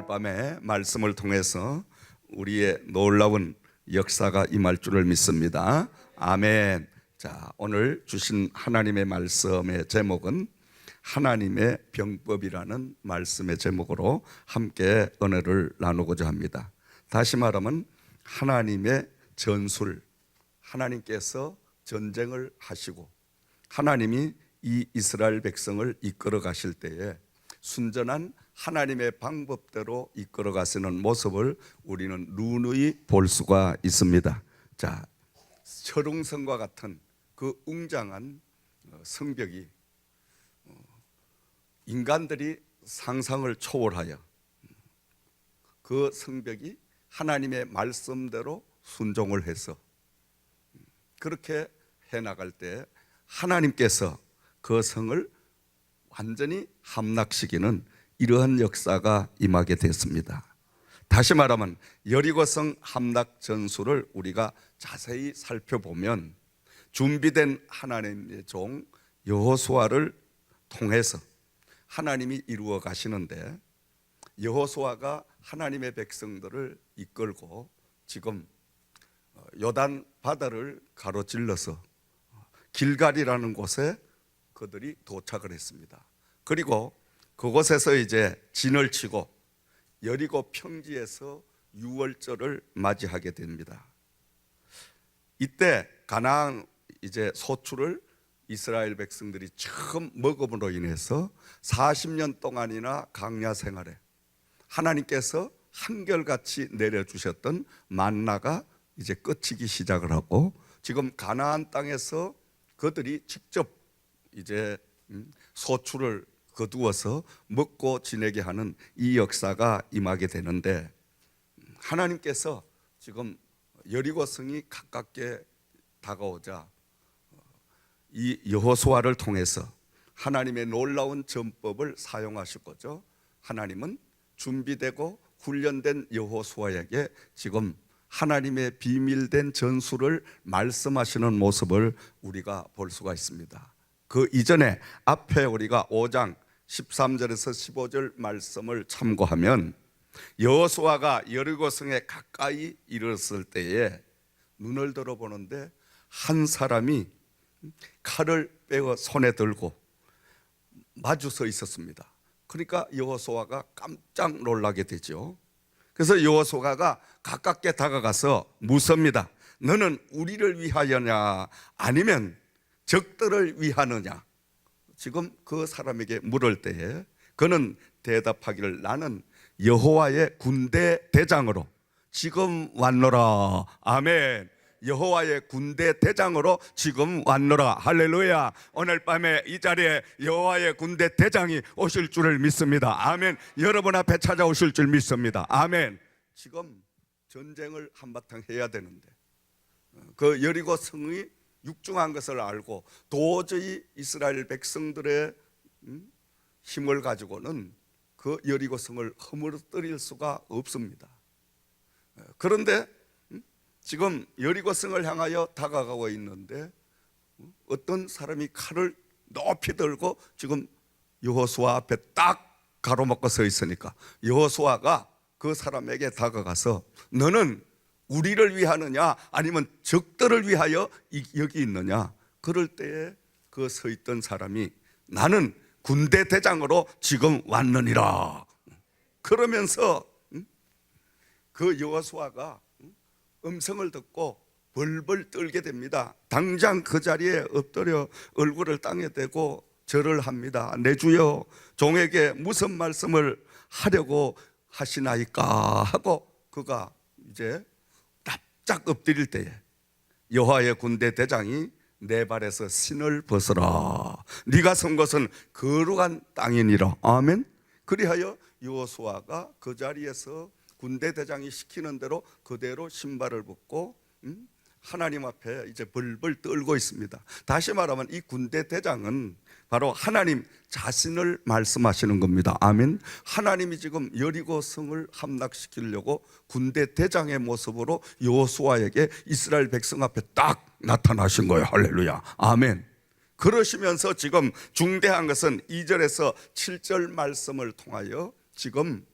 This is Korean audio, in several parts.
밤에 말씀을 통해서 우리의 놀라운 역사가 임할 줄을 믿습니다. 아멘. 자, 오늘 주신 하나님의 말씀의 제목은 하나님의 병법이라는 말씀의 제목으로 함께 은혜를 나누고자 합니다. 다시 말하면 하나님의 전술, 하나님께서 전쟁을 하시고 하나님이 이 이스라엘 백성을 이끌어 가실 때에 순전한 하나님의 방법대로 이끌어 가시는 모습을 우리는 누누이 볼 수가 있습니다. 자, 철옹성과 같은 그 웅장한 성벽이 인간들이 상상을 초월하여 그 성벽이 하나님의 말씀대로 순종을 해서 그렇게 해나갈 때 하나님께서 그 성을 완전히 함락시키는 이러한 역사가 임하게 됐습니다. 다시 말하면 여리고성 함락 전술을 우리가 자세히 살펴보면 준비된 하나님의 종 여호수아를 통해서 하나님이 이루어 가시는데, 여호수아가 하나님의 백성들을 이끌고 지금 요단 바다를 가로질러서 길갈이라는 곳에 그들이 도착을 했습니다. 그리고 그곳에서 이제 진을 치고 여리고 평지에서 유월절을 맞이하게 됩니다. 이때 가나안 이제 소출을 이스라엘 백성들이 처음 먹음으로 인해서 40년 동안이나 광야 생활에 하나님께서 한결같이 내려주셨던 만나가 이제 끝이기 시작을 하고, 지금 가나안 땅에서 그들이 직접 이제 소출을 거두어서 먹고 지내게 하는 이 역사가 임하게 되는데, 하나님께서 지금 여리고성이 가깝게 다가오자 이 여호수아를 통해서 하나님의 놀라운 전법을 사용하실 거죠. 하나님은 준비되고 훈련된 여호수아에게 지금 하나님의 비밀된 전술을 말씀하시는 모습을 우리가 볼 수가 있습니다. 그 이전에 앞에 우리가 5장 13절에서 15절 말씀을 참고하면 여호수아가 여리고성에 가까이 이르렀을 때에 눈을 들어보는데 한 사람이 칼을 빼어 손에 들고 마주 서 있었습니다. 그러니까 여호수아가 깜짝 놀라게 되죠. 그래서 여호수아가 가깝게 다가가서 묻습니다. 너는 우리를 위하여냐 아니면 적들을 위하느냐? 지금 그 사람에게 물을 때에 그는 대답하기를 나는 여호와의 군대 대장으로 지금 왔노라. 아멘. 여호와의 군대 대장으로 지금 왔노라. 할렐루야. 오늘 밤에 이 자리에 여호와의 군대 대장이 오실 줄을 믿습니다. 아멘. 여러분 앞에 찾아오실 줄 믿습니다. 아멘. 지금 전쟁을 한바탕 해야 되는데 그 여리고 성이 육중한 것을 알고 도저히 이스라엘 백성들의 힘을 가지고는 그 여리고 성을 허물어뜨릴 수가 없습니다. 그런데 지금 여리고 성을 향하여 다가가고 있는데 어떤 사람이 칼을 높이 들고 지금 여호수아 앞에 딱 가로막고 서 있으니까 여호수아가 그 사람에게 다가가서 너는 우리를 위하느냐 아니면 적들을 위하여 여기 있느냐? 그럴 때에 그 서 있던 사람이 나는 군대 대장으로 지금 왔느니라. 그러면서 그 여호수아가 음성을 듣고 벌벌 떨게 됩니다. 당장 그 자리에 엎드려 얼굴을 땅에 대고 절을 합니다. 내 주여, 종에게 무슨 말씀을 하려고 하시나이까 하고 그가 이제 납작 엎드릴 때에 여호와의 군대 대장이 내 발에서 신을 벗어라. 네가 선 것은 거룩한 땅이니라. 아멘. 그리하여 여호수아가 그 자리에서 군대 대장이 시키는 대로 그대로 신발을 벗고 하나님 앞에 이제 벌벌 떨고 있습니다. 다시 말하면 이 군대 대장은 바로 하나님 자신을 말씀하시는 겁니다. 아멘. 하나님이 지금 여리고 성을 함락시키려고 군대 대장의 모습으로 여호수아에게 이스라엘 백성 앞에 딱 나타나신 거예요. 할렐루야. 아멘. 그러시면서 지금 중대한 것은 2절에서 7절 말씀을 통하여 지금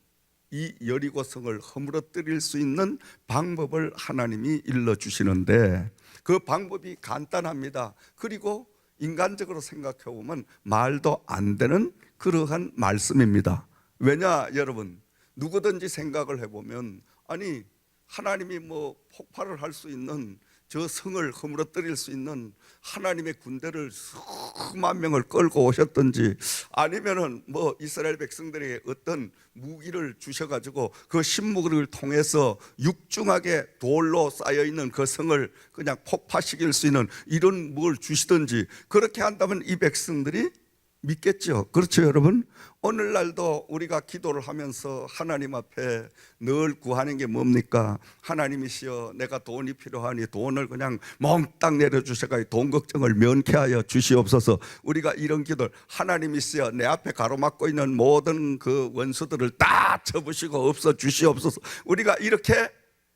이 여리고 성을 허물어뜨릴 수 있는 방법을 하나님이 일러주시는데 그 방법이 간단합니다. 그리고 인간적으로 생각해 보면 말도 안 되는 그러한 말씀입니다. 왜냐 여러분, 누구든지 생각을 해보면 아니 하나님이 뭐 폭발을 할 수 있는 저 성을 허물어뜨릴 수 있는 하나님의 군대를 수만 명을 끌고 오셨든지 아니면은 뭐 이스라엘 백성들에게 어떤 무기를 주셔가지고 그 신무기를 통해서 육중하게 돌로 쌓여있는 그 성을 그냥 폭파시킬 수 있는 이런 뭘 주시든지 그렇게 한다면 이 백성들이 믿겠죠. 그렇죠 여러분? 오늘날도 우리가 기도를 하면서 하나님 앞에 늘 구하는 게 뭡니까? 하나님이시여 내가 돈이 필요하니 돈을 그냥 몽땅 내려주셔가 돈 걱정을 면케하여 주시옵소서. 우리가 이런 기도를 하나님이시여 내 앞에 가로막고 있는 모든 그 원수들을 다 쳐부시고 없어 주시옵소서. 우리가 이렇게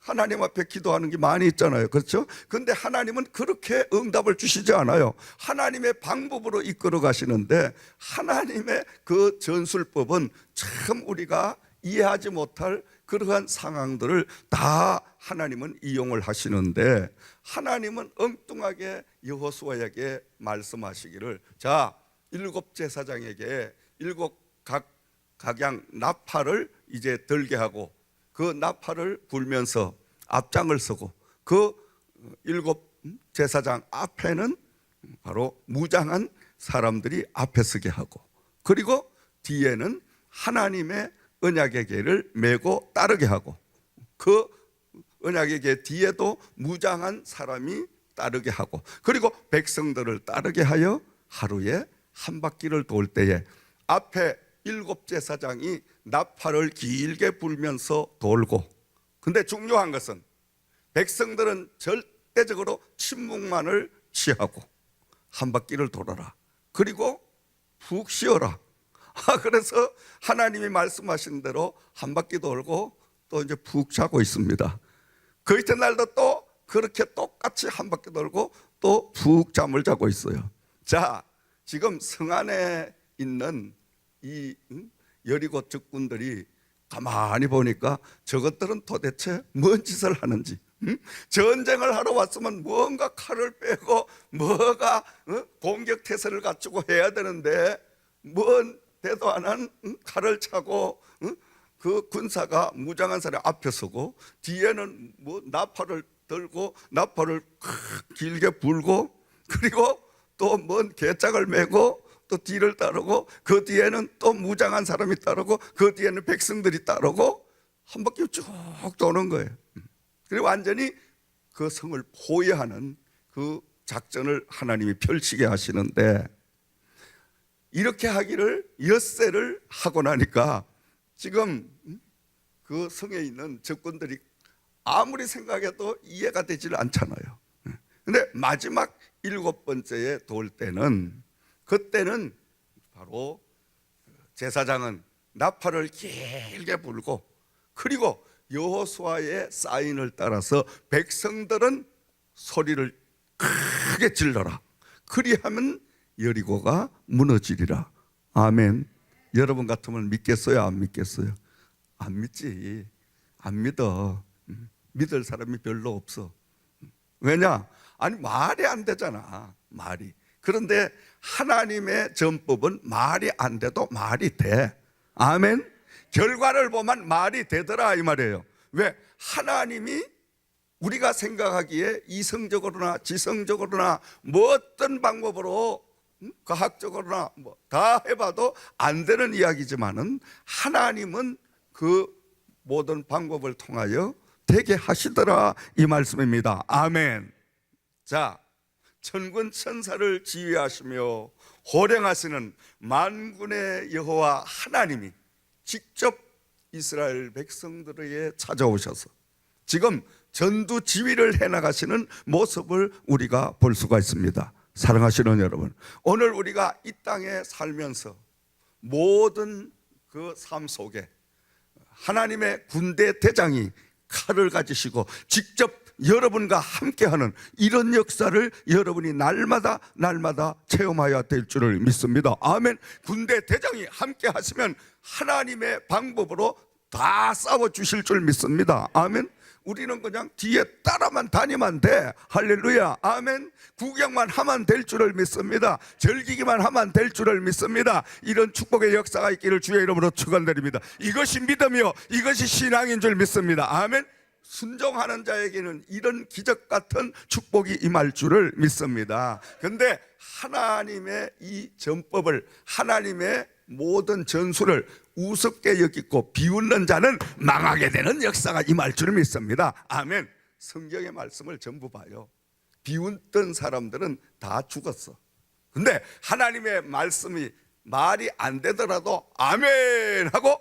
하나님 앞에 기도하는 게 많이 있잖아요. 그렇죠? 근데 하나님은 그렇게 응답을 주시지 않아요. 하나님의 방법으로 이끌어 가시는데 하나님의 그 전술법은 참 우리가 이해하지 못할 그러한 상황들을 다 하나님은 이용을 하시는데 하나님은 엉뚱하게 여호수아에게 말씀하시기를 자, 7 제사장에게 7 각양 나팔을 이제 들게 하고 그 나팔을 불면서 앞장을 서고 그 7 제사장 앞에는 바로 무장한 사람들이 앞에 서게 하고 그리고 뒤에는 하나님의 언약의 궤를 메고 따르게 하고 그 언약의 궤 뒤에도 무장한 사람이 따르게 하고 그리고 백성들을 따르게 하여 하루에 한 바퀴를 돌 때에 앞에 7 제사장이 나팔을 길게 불면서 돌고 근데 중요한 것은 백성들은 절대적으로 침묵만을 취하고 한 바퀴를 돌아라 그리고 푹 쉬어라. 그래서 하나님이 말씀하신 대로 한 바퀴 돌고 또 이제 푹 자고 있습니다. 그 이튿날도 또 그렇게 똑같이 한 바퀴 돌고 또 푹 잠을 자고 있어요. 자, 지금 성 안에 있는 이 여리고 적군들이 가만히 보니까 저것들은 도대체 뭔 짓을 하는지 전쟁을 하러 왔으면 뭔가 칼을 빼고 뭐가 공격 태세를 갖추고 해야 되는데 뭔 대도 안 한 칼을 차고 그 군사가 무장한 사람 앞에 서고 뒤에는 뭐 나팔을 들고 나팔을 길게 불고 그리고 또 뭔 계짝을 메고 또 뒤를 따르고 그 뒤에는 또 무장한 사람이 따르고 그 뒤에는 백성들이 따르고 한 바퀴 쭉 도는 거예요. 그리고 완전히 그 성을 포위하는 그 작전을 하나님이 펼치게 하시는데 이렇게 하기를 엿새를 하고 나니까 지금 그 성에 있는 적군들이 아무리 생각해도 이해가 되질 않잖아요. 근데 마지막 7번째에 돌 때는 그때는 바로 제사장은 나팔을 길게 불고 그리고 여호수아의 사인을 따라서 백성들은 소리를 크게 질러라. 그리하면 여리고가 무너지리라. 아멘. 여러분 같으면 믿겠어요? 안 믿겠어요? 안 믿지. 안 믿어. 믿을 사람이 별로 없어. 왜냐? 아니 말이 안 되잖아. 말이. 그런데 하나님의 전법은 말이 안 돼도 말이 돼. 아멘. 결과를 보면 말이 되더라 이 말이에요. 왜? 하나님이 우리가 생각하기에 이성적으로나 지성적으로나 뭐 어떤 방법으로 과학적으로나 뭐 다 해봐도 안 되는 이야기지만은 하나님은 그 모든 방법을 통하여 되게 하시더라 이 말씀입니다. 아멘. 자, 천군 천사를 지휘하시며 호령하시는 만군의 여호와 하나님이 직접 이스라엘 백성들에게 찾아오셔서 지금 전두 지휘를 해나가시는 모습을 우리가 볼 수가 있습니다. 사랑하시는 여러분, 오늘 우리가 이 땅에 살면서 모든 그 삶 속에 하나님의 군대 대장이 칼을 가지시고 직접 여러분과 함께하는 이런 역사를 여러분이 날마다 체험해야 될 줄을 믿습니다. 아멘. 군대 대장이 함께 하시면 하나님의 방법으로 다 싸워 주실 줄 믿습니다. 아멘. 우리는 그냥 뒤에 따라만 다니면 돼. 할렐루야. 아멘. 구경만 하면 될 줄을 믿습니다. 즐기기만 하면 될 줄을 믿습니다. 이런 축복의 역사가 있기를 주의 이름으로 축원드립니다. 이것이 믿음이요, 이것이 신앙인 줄 믿습니다. 아멘. 순종하는 자에게는 이런 기적 같은 축복이 임할 줄을 믿습니다. 그런데 하나님의 이 전법을, 하나님의 모든 전술을 우습게 여기고 비웃는 자는 망하게 되는 역사가 임할 줄 믿습니다. 아멘. 성경의 말씀을 전부 봐요. 비웃던 사람들은 다 죽었어. 근데 하나님의 말씀이 말이 안 되더라도 아멘 하고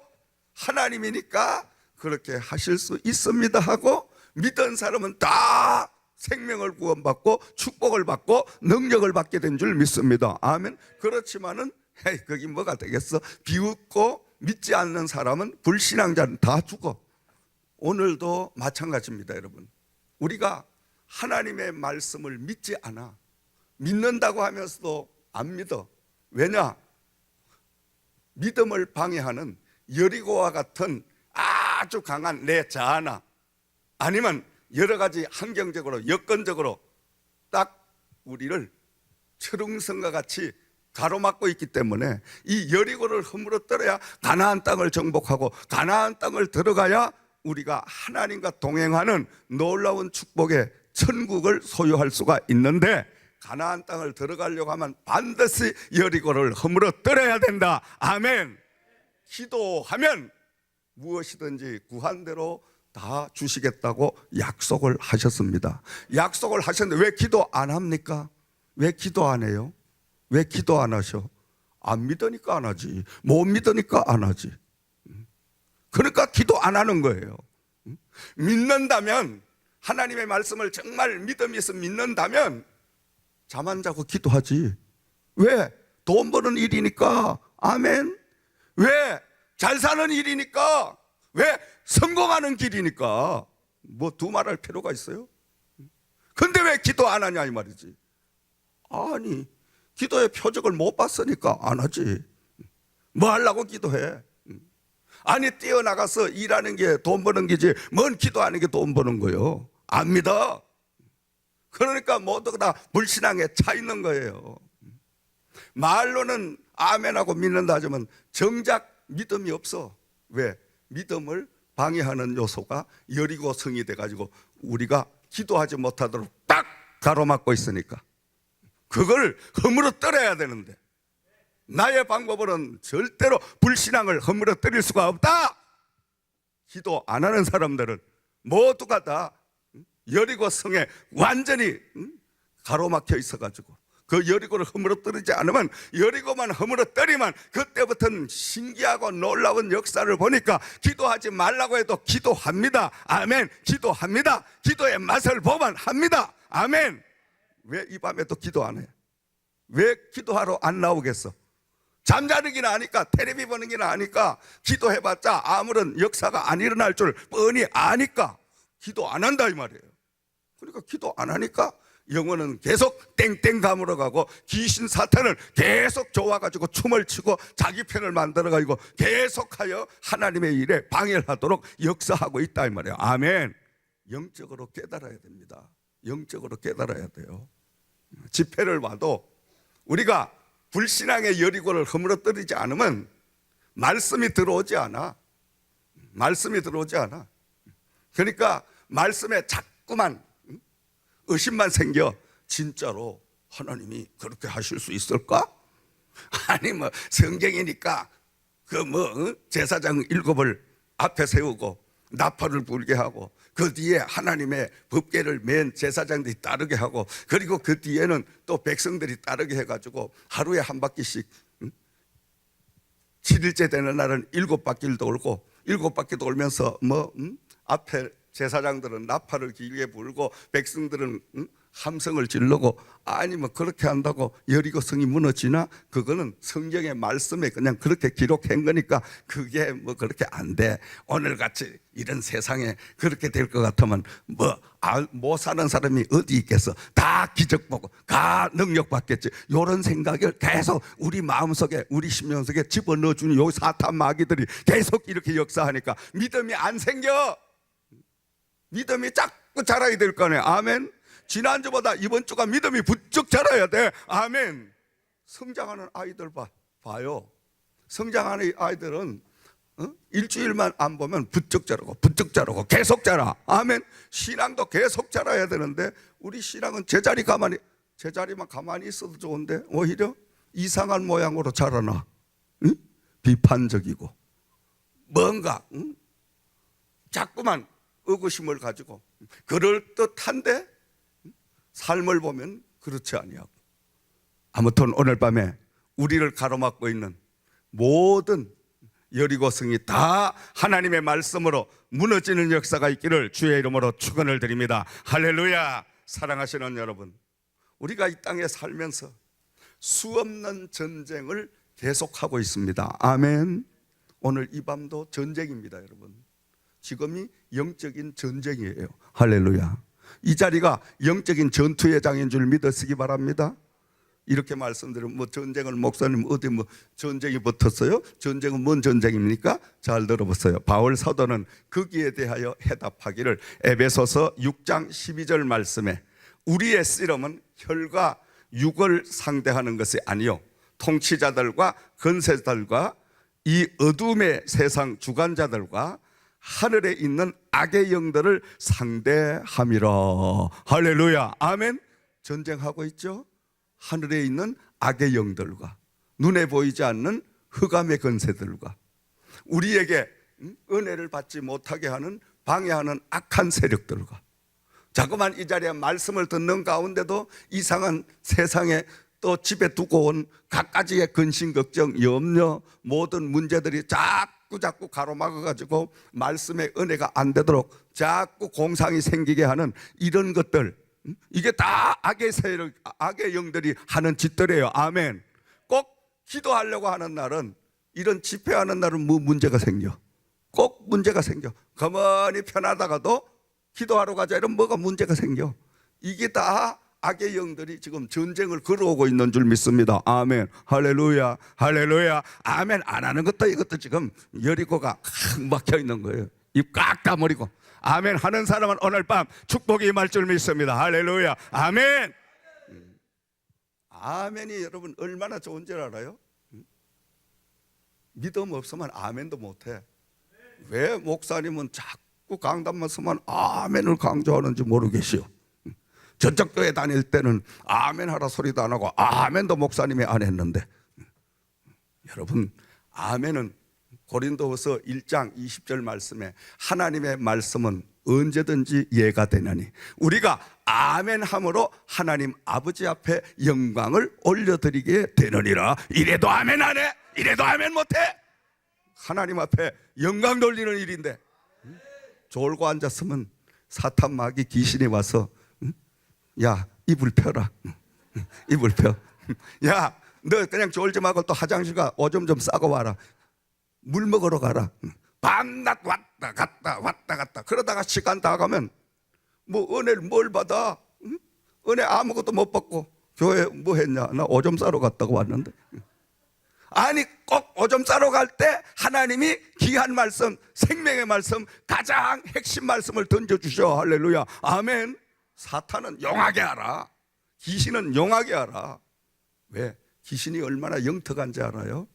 하나님이니까 그렇게 하실 수 있습니다 하고 믿은 사람은 다 생명을 구원받고 축복을 받고 능력을 받게 된 줄 믿습니다. 아멘. 그렇지만은 에이, 거기 뭐가 되겠어? 비웃고 믿지 않는 사람은, 불신앙자는 다 죽어. 오늘도 마찬가지입니다. 여러분, 우리가 하나님의 말씀을 믿지 않아. 믿는다고 하면서도 안 믿어. 왜냐? 믿음을 방해하는 여리고와 같은 아주 강한 내 자아나 아니면 여러 가지 환경적으로 여건적으로 딱 우리를 철옹성과 같이 가로막고 있기 때문에 이 여리고를 허물어뜨려야 가나안 땅을 정복하고 가나안 땅을 들어가야 우리가 하나님과 동행하는 놀라운 축복의 천국을 소유할 수가 있는데, 가나안 땅을 들어가려고 하면 반드시 여리고를 허물어뜨려야 된다. 아멘. 기도하면 무엇이든지 구한 대로 다 주시겠다고 약속을 하셨습니다. 약속을 하셨는데 왜 기도 안 합니까? 왜 기도 안 해요? 왜 기도 안 하셔? 안 믿으니까 안 하지. 못 믿으니까 안 하지. 그러니까 기도 안 하는 거예요. 믿는다면, 하나님의 말씀을 정말 믿음이 있어 믿는다면 잠 안 자고 기도하지. 왜? 돈 버는 일이니까. 아멘. 왜? 잘 사는 일이니까. 왜? 성공하는 길이니까. 뭐 두말할 필요가 있어요? 근데 왜 기도 안 하냐 이 말이지. 아니, 기도의 표적을 못 봤으니까 안 하지. 뭐 하려고 기도해? 아니, 뛰어나가서 일하는 게 돈 버는 게지 뭔 기도하는 게 돈 버는 거요? 안 믿어. 그러니까 모두 다 불신앙에 차 있는 거예요. 말로는 아멘하고 믿는다 하지만 정작 믿음이 없어. 왜? 믿음을 방해하는 요소가 여리고 성이 돼가지고 우리가 기도하지 못하도록 딱 가로막고 있으니까 그걸 허물어뜨려야 되는데, 나의 방법으로는 절대로 불신앙을 허물어뜨릴 수가 없다. 기도 안 하는 사람들은 모두가 다 여리고 성에 완전히 가로막혀 있어가지고 그 여리고를 허물어뜨리지 않으면, 여리고만 허물어뜨리면 그때부터는 신기하고 놀라운 역사를 보니까 기도하지 말라고 해도 기도합니다. 아멘. 기도합니다. 기도의 맛을 보면 합니다. 아멘. 왜 이 밤에도 기도 안 해? 왜 기도하러 안 나오겠어? 잠자는 게 아니까, 텔레비 보는 게 아니까, 기도해봤자 아무런 역사가 안 일어날 줄 뻔히 아니까 기도 안 한다 이 말이에요. 그러니까 기도 안 하니까 영혼은 계속 땡땡 감으러 가고 귀신 사탄은 계속 좋아가지고 춤을 추고 자기 편을 만들어가지고 계속하여 하나님의 일에 방해를 하도록 역사하고 있다 이 말이에요. 아멘. 영적으로 깨달아야 됩니다. 영적으로 깨달아야 돼요. 집회를 와도 우리가 불신앙의 여리고를 허물어뜨리지 않으면 말씀이 들어오지 않아. 말씀이 들어오지 않아. 그러니까 말씀에 자꾸만 의심만 생겨. 진짜로 하나님이 그렇게 하실 수 있을까? 아니 뭐 성경이니까 그 뭐 제사장 7을 앞에 세우고 나팔을 불게 하고 그 뒤에 하나님의 법궤를 맨 제사장들이 따르게 하고, 그리고 그 뒤에는 또 백성들이 따르게 해가지고 하루에 한 바퀴씩 7일째 되는 날은 7바퀴를 돌고 7바퀴 돌면서 앞에 제사장들은 나팔을 길게 불고 백성들은 함성을 지르고 아니면 그렇게 한다고 여리고성이 무너지나? 그거는 성경의 말씀에 그냥 그렇게 기록한 거니까 그게 뭐 그렇게 안 돼. 오늘같이 이런 세상에 그렇게 될 것 같으면 못 사는 사람이 어디 있겠어? 다 기적 보고 다 능력 받겠지. 이런 생각을 계속 우리 마음속에, 우리 심령 속에 집어넣어주는 요 사탄 마귀들이 계속 이렇게 역사하니까 믿음이 안 생겨. 믿음이 자꾸 자라야 될 거네. 아멘. 지난주보다 이번 주가 믿음이 부쩍 자라야 돼. 아멘. 성장하는 아이들 봐요. 성장하는 아이들은 일주일만 안 보면 부쩍 자라고 부쩍 자라고 계속 자라. 아멘. 신앙도 계속 자라야 되는데 우리 신앙은 제자리만 가만히 있어도 좋은데 오히려 이상한 모양으로 자라나. 응? 비판적이고 뭔가 자꾸만 의구심을 가지고 그럴듯한데 삶을 보면 그렇지 아니하고. 아무튼 오늘 밤에 우리를 가로막고 있는 모든 여리고성이 다 하나님의 말씀으로 무너지는 역사가 있기를 주의 이름으로 축원을 드립니다. 할렐루야. 사랑하시는 여러분, 우리가 이 땅에 살면서 수없는 전쟁을 계속하고 있습니다. 아멘. 오늘 이 밤도 전쟁입니다. 여러분, 지금이 영적인 전쟁이에요. 할렐루야. 이 자리가 영적인 전투의 장인 줄 믿으시기 바랍니다. 이렇게 말씀드리면 전쟁을 목사님 어디 전쟁이 붙었어요? 전쟁은 뭔 전쟁입니까? 잘 들어보세요. 바울 사도는 거기에 대하여 해답하기를 에베소서 6장 12절 말씀에 우리의 씨름은 혈과 육을 상대하는 것이 아니요 통치자들과 권세자들과 이 어둠의 세상 주관자들과 하늘에 있는 악의 영들을 상대함이라. 할렐루야. 아멘. 전쟁하고 있죠. 하늘에 있는 악의 영들과 눈에 보이지 않는 흑암의 권세들과 우리에게 은혜를 받지 못하게 하는 방해하는 악한 세력들과 자꾸만 이 자리에 말씀을 듣는 가운데도 이상한 세상에 또 집에 두고 온 갖가지의 근심, 걱정, 염려 모든 문제들이 자꾸 가로막아가지고 말씀의 은혜가 안 되도록 자꾸 공상이 생기게 하는 이런 것들, 이게 다 악의 세력, 악의 영들이 하는 짓들이에요. 아멘. 꼭 기도하려고 하는 날은, 이런 집회하는 날은 뭐 문제가 생겨? 꼭 문제가 생겨. 가만히 편하다가도 기도하러 가자 이러면 뭐가 문제가 생겨. 이게 다 악의 영들이 지금 전쟁을 걸어오고 있는 줄 믿습니다. 아멘. 할렐루야. 할렐루야. 아멘. 안 하는 것도 이것도 지금 여리고가 꽉 막혀 있는 거예요. 입 꽉 다물고. 아멘 하는 사람은 오늘 밤 축복이 임할 줄 믿습니다. 할렐루야. 아멘. 아멘이 여러분 얼마나 좋은 줄 알아요? 믿음 없으면 아멘도 못해. 왜 목사님은 자꾸 강단만 서면 아멘을 강조하는지 모르겠어요. 저쪽 교회 다닐 때는 아멘 하라 소리도 안 하고 아멘도 목사님이 안 했는데, 여러분 아멘은 고린도후서 1장 20절 말씀에 하나님의 말씀은 언제든지 예가 되나니 우리가 아멘함으로 하나님 아버지 앞에 영광을 올려드리게 되느니라. 이래도 아멘 안 해? 이래도 아멘 못해? 하나님 앞에 영광 돌리는 일인데 졸고 앉았으면 사탄 마귀 귀신이 와서 야 이불 펴라, 이불 펴. 야 너 그냥 졸지 말고 또 화장실 가 오줌 좀 싸고 와라, 물 먹으러 가라. 밤낮 왔다 갔다 그러다가 시간 다 가면 뭐 은혜를 뭘 받아? 은혜 아무것도 못 받고 교회 뭐 했냐? 나 오줌 싸러 갔다고 왔는데. 아니 꼭 오줌 싸러 갈 때 하나님이 귀한 말씀, 생명의 말씀, 가장 핵심 말씀을 던져주셔. 할렐루야. 아멘. 사탄은 용하게 하라. 귀신은 용하게 하라. 왜? 귀신이 얼마나 영특한지 알아요?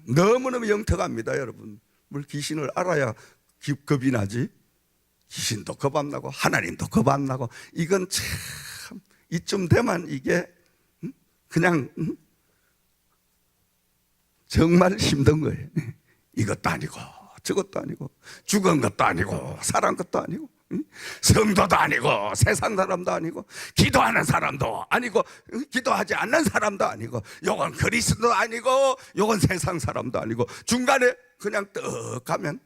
너무너무 영특합니다. 여러분, 뭘 귀신을 알아야 겁이 나지? 귀신도 겁 안 나고 하나님도 겁 안 나고, 이건 참 이쯤 되면 이게 그냥 정말 힘든 거예요. 이것도 아니고 저것도 아니고 죽은 것도 아니고 살아난 것도 아니고 성도도 아니고 세상 사람도 아니고 기도하는 사람도 아니고 기도하지 않는 사람도 아니고 요건 그리스도 아니고 요건 세상 사람도 아니고 중간에 그냥 떡 가면,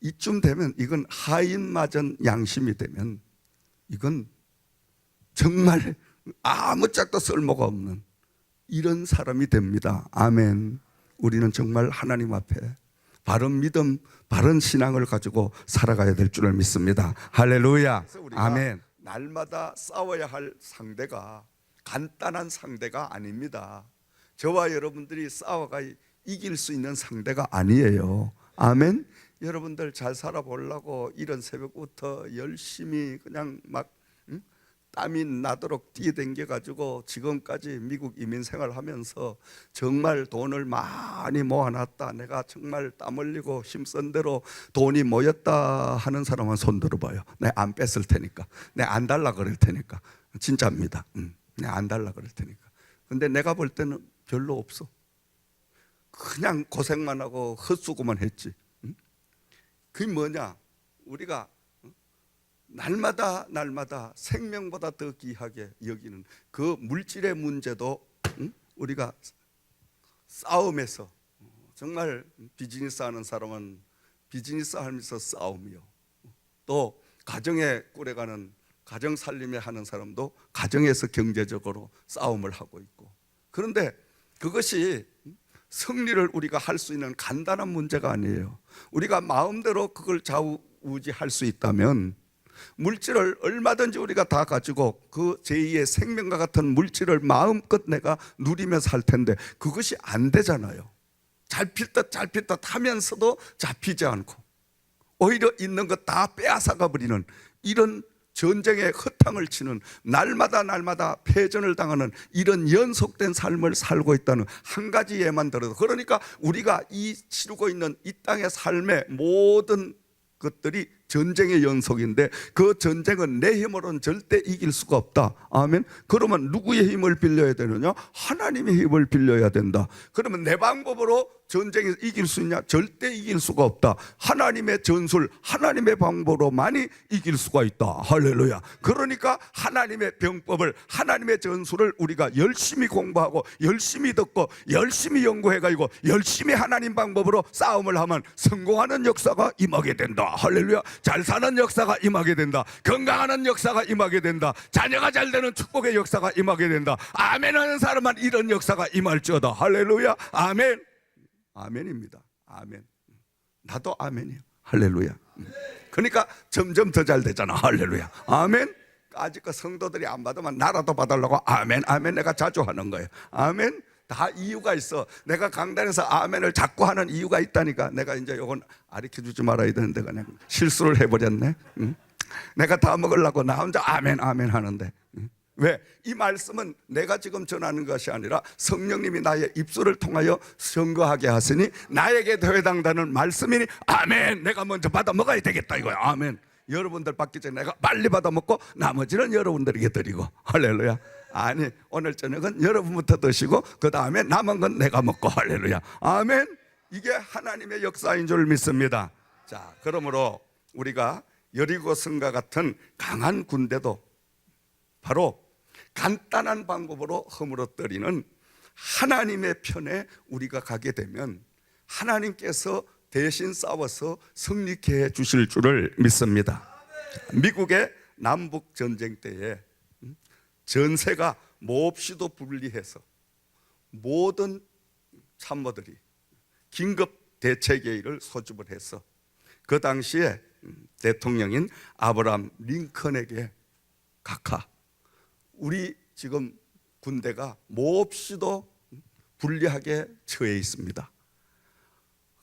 이쯤 되면 이건 하인마전 양심이 되면 이건 정말 아무 짝도 쓸모가 없는 이런 사람이 됩니다. 아멘. 우리는 정말 하나님 앞에 바른 믿음, 바른 신앙을 가지고 살아가야 될 줄을 믿습니다. 할렐루야. 아멘. 날마다 싸워야 할 상대가 간단한 상대가 아닙니다. 저와 여러분들이 싸워가 이길 수 있는 상대가 아니에요. 아멘. 여러분들 잘 살아보려고 이런 새벽부터 열심히 그냥 막 땀이 나도록 뛰어댕겨 가지고 지금까지 미국 이민 생활하면서 정말 돈을 많이 모아놨다, 내가 정말 땀 흘리고 힘쓴 대로 돈이 모였다 하는 사람은 손 들어봐요. 내가 안 뺐을 테니까, 내가 안 달라 그럴 테니까. 진짜입니다. 내가 안 달라 그럴 테니까. 근데 내가 볼 때는 별로 없어. 그냥 고생만 하고 헛수고만 했지. 그게 뭐냐? 우리가 날마다 생명보다 더 귀하게 여기는 그 물질의 문제도 우리가 싸움에서, 정말 비즈니스 하는 사람은 비즈니스 하면서 싸움이요, 또 가정에 꾸려가는 가정 살림에 하는 사람도 가정에서 경제적으로 싸움을 하고 있고, 그런데 그것이 승리를 우리가 할 수 있는 간단한 문제가 아니에요. 우리가 마음대로 그걸 좌우지할 수 있다면 물질을 얼마든지 우리가 다 가지고 그 제2의 생명과 같은 물질을 마음껏 내가 누리며 살 텐데 그것이 안 되잖아요. 잡힐 듯 하면서도 잡히지 않고 오히려 있는 것 다 빼앗아가 버리는 이런 전쟁의 허탕을 치는, 날마다 패전을 당하는 이런 연속된 삶을 살고 있다는 한 가지 예만 들어도, 그러니까 우리가 이 치르고 있는 이 땅의 삶의 모든 것들이 전쟁의 연속인데 그 전쟁은 내 힘으로는 절대 이길 수가 없다. 아멘. 그러면 누구의 힘을 빌려야 되느냐? 하나님의 힘을 빌려야 된다. 그러면 내 방법으로 전쟁에서 이길 수 있냐? 절대 이길 수가 없다. 하나님의 전술, 하나님의 방법으로만이 이길 수가 있다. 할렐루야. 그러니까 하나님의 병법을, 하나님의 전술을 우리가 열심히 공부하고 열심히 듣고 열심히 연구해가지고 열심히 하나님 방법으로 싸움을 하면 성공하는 역사가 임하게 된다. 할렐루야. 잘 사는 역사가 임하게 된다. 건강하는 역사가 임하게 된다. 자녀가 잘 되는 축복의 역사가 임하게 된다. 아멘 하는 사람만 이런 역사가 임할지어다. 할렐루야. 아멘. 아멘입니다. 아멘. 나도 아멘이요. 할렐루야. 그러니까 점점 더 잘 되잖아. 할렐루야. 아멘. 아직 그 성도들이 안 받으면 나라도 받으려고 아멘 내가 자주 하는 거예요. 아멘. 다 이유가 있어. 내가 강단에서 아멘을 자꾸 하는 이유가 있다니까. 내가 이제 이건 가르쳐주지 말아야 되는데 그냥 실수를 해버렸네. 내가 다 먹으려고 나 혼자 아멘 하는데, 왜? 이 말씀은 내가 지금 전하는 것이 아니라 성령님이 나의 입술을 통하여 선거하게 하시니 나에게 해당되는 말씀이니 아멘. 내가 먼저 받아 먹어야 되겠다 이거야. 아멘. 여러분들 받기 전에 내가 빨리 받아 먹고 나머지는 여러분들에게 드리고. 할렐루야. 아니, 오늘 저녁은 여러분부터 드시고 그 다음에 남은 건 내가 먹고. 할렐루야. 아멘. 이게 하나님의 역사인 줄 믿습니다. 자, 그러므로 우리가 여리고성과 같은 강한 군대도 바로 간단한 방법으로 허물어뜨리는 하나님의 편에 우리가 가게 되면 하나님께서 대신 싸워서 승리케 해 주실 줄을 믿습니다. 미국의 남북 전쟁 때에 전세가 몹시도 불리해서 모든 참모들이 긴급 대체 계획을 소집을 해서 그 당시에 대통령인 아브라함 링컨에게 각하, 우리 지금 군대가 몹시도 불리하게 처해 있습니다.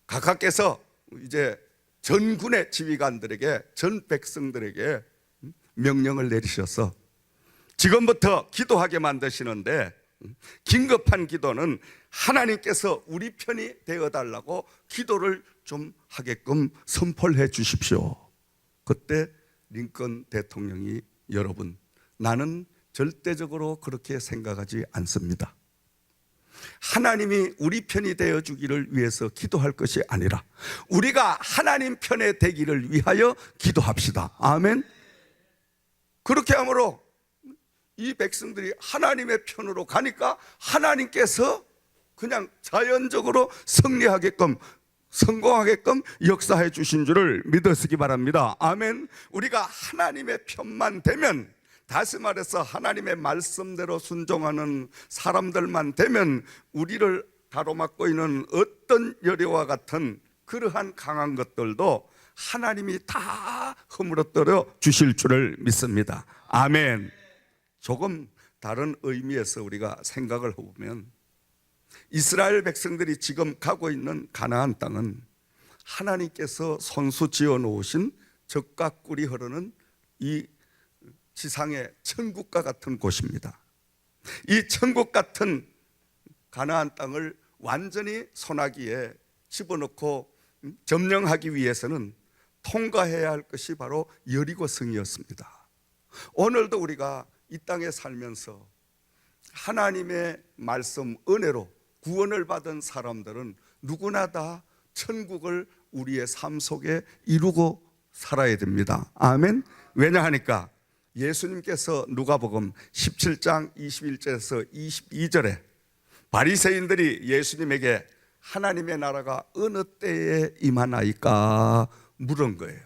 각하께서 이제 전군의 지휘관들에게, 전 백성들에게 명령을 내리셔서 지금부터 기도하게 만드시는데 긴급한 기도는 하나님께서 우리 편이 되어달라고 기도를 좀 하게끔 선포를 해 주십시오. 그때 링컨 대통령이, 여러분, 나는 절대적으로 그렇게 생각하지 않습니다. 하나님이 우리 편이 되어주기를 위해서 기도할 것이 아니라 우리가 하나님 편에 되기를 위하여 기도합시다. 아멘. 그렇게 함으로 이 백성들이 하나님의 편으로 가니까 하나님께서 그냥 자연적으로 승리하게끔, 성공하게끔 역사해 주신 줄을 믿으시기 바랍니다. 아멘. 우리가 하나님의 편만 되면 다시 말해서 하나님의 말씀대로 순종하는 사람들만 되면 우리를 가로막고 있는 어떤 여려와 같은 그러한 강한 것들도 하나님이 다 허물어뜨려 주실 줄을 믿습니다. 아멘. 조금 다른 의미에서 우리가 생각을 해보면 이스라엘 백성들이 지금 가고 있는 가나안 땅은 하나님께서 손수 지어 놓으신 젖과 꿀이 흐르는 이 지상의 천국과 같은 곳입니다. 이 천국 같은 가나안 땅을 완전히 소나기에 집어넣고 점령하기 위해서는 통과해야 할 것이 바로 여리고성이었습니다. 오늘도 우리가 이 땅에 살면서 하나님의 말씀 은혜로 구원을 받은 사람들은 누구나 다 천국을 우리의 삶 속에 이루고 살아야 됩니다. 아멘. 왜냐하니까 예수님께서 누가복음 17장 21절에서 22절에 바리새인들이 예수님에게 하나님의 나라가 어느 때에 임하나이까 물은 거예요.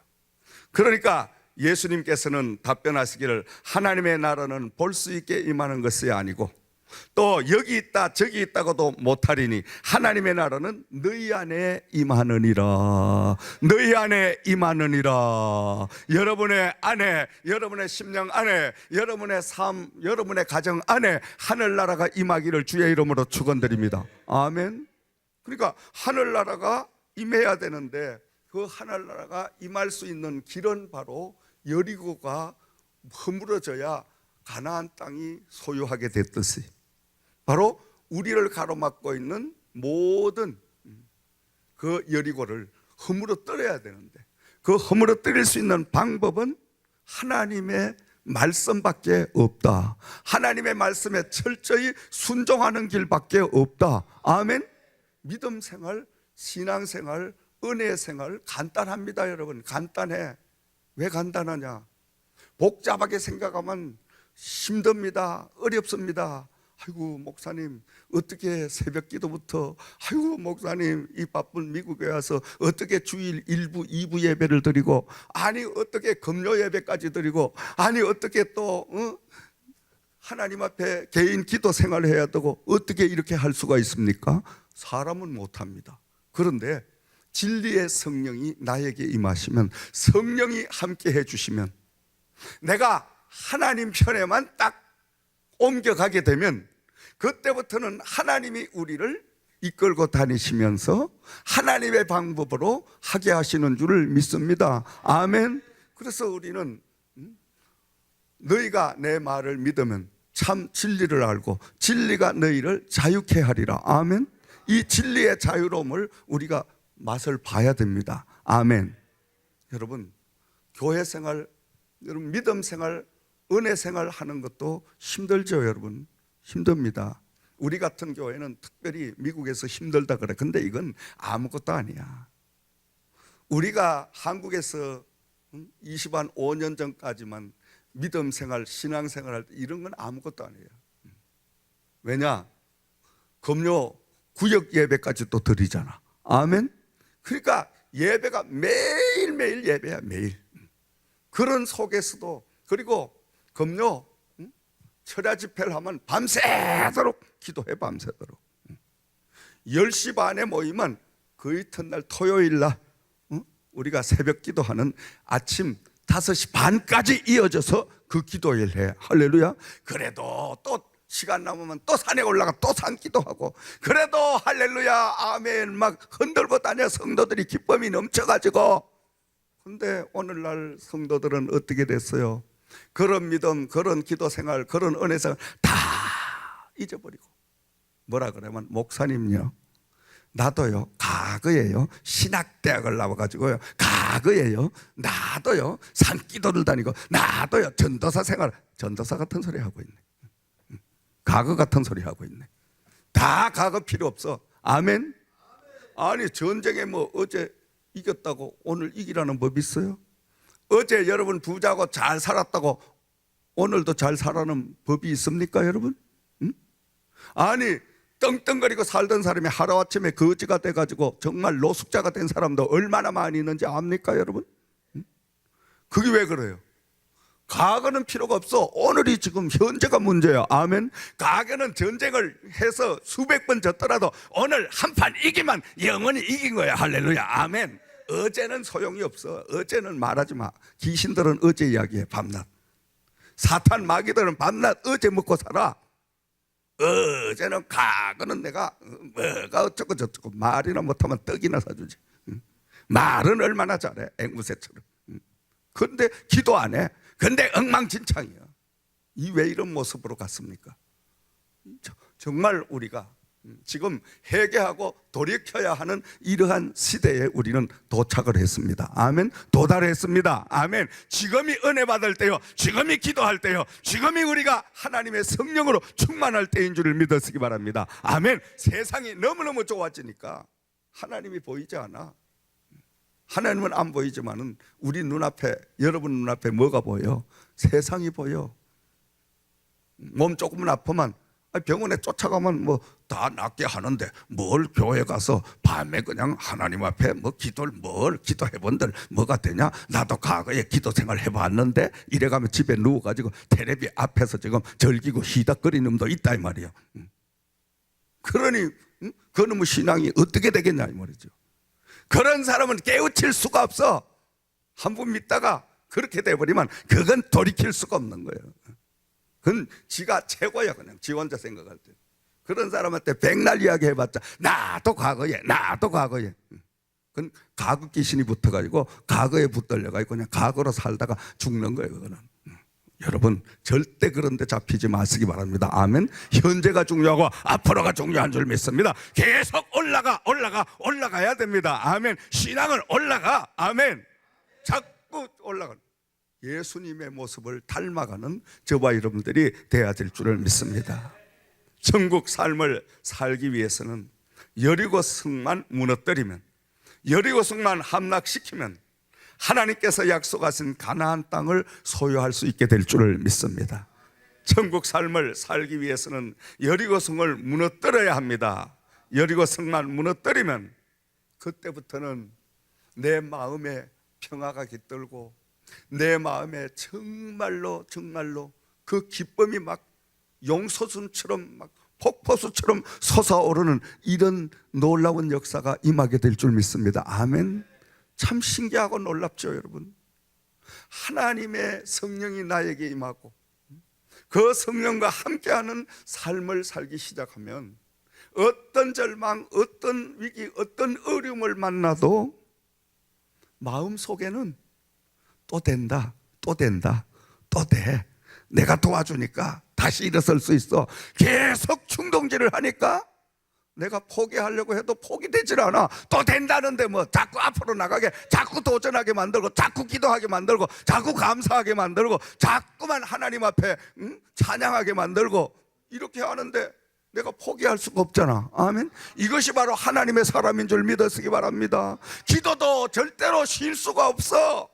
그러니까 예수님께서는 답변하시기를 하나님의 나라는 볼 수 있게 임하는 것이 아니고 또 여기 있다 저기 있다고도 못하리니 하나님의 나라는 너희 안에 임하느니라. 너희 안에 임하느니라. 여러분의 안에, 여러분의 심령 안에, 여러분의 삶, 여러분의 가정 안에 하늘나라가 임하기를 주의 이름으로 축원드립니다. 아멘. 그러니까 하늘나라가 임해야 되는데 그 하늘나라가 임할 수 있는 길은 바로 여리고가 허물어져야 가나안 땅이 소유하게 됐듯이 바로 우리를 가로막고 있는 모든 그 여리고를 허물어뜨려야 되는데 그 허물어뜨릴 수 있는 방법은 하나님의 말씀밖에 없다. 하나님의 말씀에 철저히 순종하는 길밖에 없다. 아멘. 믿음 생활, 신앙 생활, 은혜 생활 간단합니다. 여러분, 간단해. 왜 간단하냐? 복잡하게 생각하면 힘듭니다. 어렵습니다. 아이고 목사님 어떻게 새벽 기도부터, 아이고 목사님 이 바쁜 미국에 와서 어떻게 주일 1부 2부 예배를 드리고, 아니 어떻게 금요 예배까지 드리고, 아니 어떻게 또 하나님 앞에 개인 기도 생활을 해야 되고, 어떻게 이렇게 할 수가 있습니까? 사람은 못합니다. 그런데 진리의 성령이 나에게 임하시면, 성령이 함께 해주시면, 내가 하나님 편에만 딱 옮겨가게 되면 그때부터는 하나님이 우리를 이끌고 다니시면서 하나님의 방법으로 하게 하시는 줄을 믿습니다. 아멘. 그래서 우리는 너희가 내 말을 믿으면 참 진리를 알고 진리가 너희를 자유케 하리라. 아멘. 이 진리의 자유로움을 우리가 맛을 봐야 됩니다. 아멘. 여러분, 교회 생활, 여러분 믿음 생활, 은혜 생활 하는 것도 힘들죠. 여러분 힘듭니다. 우리 같은 교회는 특별히 미국에서 힘들다 그래. 근데 이건 아무것도 아니야. 우리가 한국에서 25년 전까지만 믿음 생활, 신앙 생활 할 때 이런 건 아무것도 아니에요. 왜냐? 금요 구역 예배까지 또 드리잖아. 아멘. 그러니까 예배가 매일매일 예배야. 매일. 그런 속에서도, 그리고 금요 철야 집회를 하면 밤새도록 기도해. 밤새도록 10시 반에 모이면 그 이튿날 토요일날 우리가 새벽 기도하는 아침 5시 반까지 이어져서 그 기도를 해. 할렐루야. 그래도 또 시간 남으면 또 산에 올라가 또 산 기도하고, 그래도 할렐루야 아멘 막 흔들고 다녀. 성도들이 기쁨이 넘쳐가지고. 근데 오늘날 성도들은 어떻게 됐어요? 그런 믿음, 그런 기도 생활, 그런 은혜 생활 다 잊어버리고 뭐라 그러면, 목사님요 나도요 과거에요 신학대학을 나와가지고요, 과거에요 나도요 산기도를 다니고, 나도요 전도사 생활. 전도사 같은 소리 하고 있네. 과거 같은 소리 하고 있네. 다 과거 필요 없어. 아멘. 아니 전쟁에 뭐 어제 이겼다고 오늘 이기라는 법이 있어요? 어제 여러분 부자고 잘 살았다고 오늘도 잘 살라는 법이 있습니까 여러분? 응? 아니 떵떵거리고 살던 사람이 하루아침에 거지가 돼가지고 정말 노숙자가 된 사람도 얼마나 많이 있는지 압니까 여러분? 응? 그게 왜 그래요? 과거는 필요가 없어. 오늘이 지금 현재가 문제야. 아멘. 과거는 전쟁을 해서 수백 번 졌더라도 오늘 한판 이기면 영원히 이긴 거야. 할렐루야. 아멘. 어제는 소용이 없어. 어제는 말하지 마. 귀신들은 어제 이야기해. 밤낮. 사탄 마귀들은 밤낮 어제 먹고 살아. 어제는 과거는 내가 뭐가 어쩌고 저쩌고 말이나 못하면 떡이나 사주지. 말은 얼마나 잘해. 앵무새처럼. 근데 기도 안 해. 근데 엉망진창이야. 이 왜 이런 모습으로 갔습니까? 정말 우리가 지금 회개하고 돌이켜야 하는 이러한 시대에 우리는 도착을 했습니다. 아멘. 도달했습니다. 아멘. 지금이 은혜 받을 때요, 지금이 기도할 때요, 지금이 우리가 하나님의 성령으로 충만할 때인 줄을 믿으시기 바랍니다. 아멘. 세상이 너무너무 좋아지니까 하나님이 보이지 않아. 하나님은 안 보이지만은 우리 눈앞에, 여러분 눈앞에 뭐가 보여? 세상이 보여. 몸 조금만 아프면 병원에 쫓아가면 뭐 다 낫게 하는데 뭘 교회 가서 밤에 그냥 하나님 앞에 뭐 기도를 뭘 기도해 본들 뭐가 되냐? 나도 과거에 기도 생활 해봤는데 이래가면 집에 누워가지고 텔레비 앞에서 지금 절기고 희닥거리는 놈도 있다 이 말이야. 그러니 그놈의 신앙이 어떻게 되겠냐 이 말이죠. 그런 사람은 깨우칠 수가 없어. 한 번 믿다가 그렇게 돼버리면 그건 돌이킬 수가 없는 거예요. 그건 지가 최고야. 그냥 지 혼자 생각할 때. 그런 사람한테 백날 이야기 해봤자 나도 과거에 그건 과거 귀신이 붙어가지고 과거에 붙들려가지고 그냥 과거로 살다가 죽는 거예요. 그거는. 여러분 절대 그런 데 잡히지 마시기 바랍니다. 아멘. 현재가 중요하고 앞으로가 중요한 줄 믿습니다. 계속 올라가야 됩니다. 아멘. 신앙은 올라가. 아멘. 자꾸 올라가. 예수님의 모습을 닮아가는 저와 여러분들이 되어야 될 줄을 믿습니다. 천국 삶을 살기 위해서는 여리고 성만 무너뜨리면, 여리고 성만 함락시키면 하나님께서 약속하신 가나안 땅을 소유할 수 있게 될 줄을 믿습니다. 천국 삶을 살기 위해서는 여리고 성을 무너뜨려야 합니다. 여리고 성만 무너뜨리면 그때부터는 내 마음에 평화가 깃들고 내 마음에 정말로 그 기쁨이 막 용솟음처럼 막 폭포수처럼 솟아오르는 이런 놀라운 역사가 임하게 될 줄 믿습니다. 아멘. 참 신기하고 놀랍죠, 여러분. 하나님의 성령이 나에게 임하고 그 성령과 함께하는 삶을 살기 시작하면 어떤 절망, 어떤 위기, 어떤 어려움을 만나도 마음속에는 또 된다, 또 돼. 내가 도와주니까 다시 일어설 수 있어. 계속 충동질을 하니까 내가 포기하려고 해도 포기되질 않아. 또 된다는데 뭐 자꾸 앞으로 나가게, 자꾸 도전하게 만들고, 자꾸 기도하게 만들고, 자꾸 감사하게 만들고, 자꾸만 하나님 앞에 찬양하게 만들고, 이렇게 하는데 내가 포기할 수가 없잖아. 아멘. 이것이 바로 하나님의 사람인 줄 믿으시기 바랍니다. 기도도 절대로 쉴 수가 없어.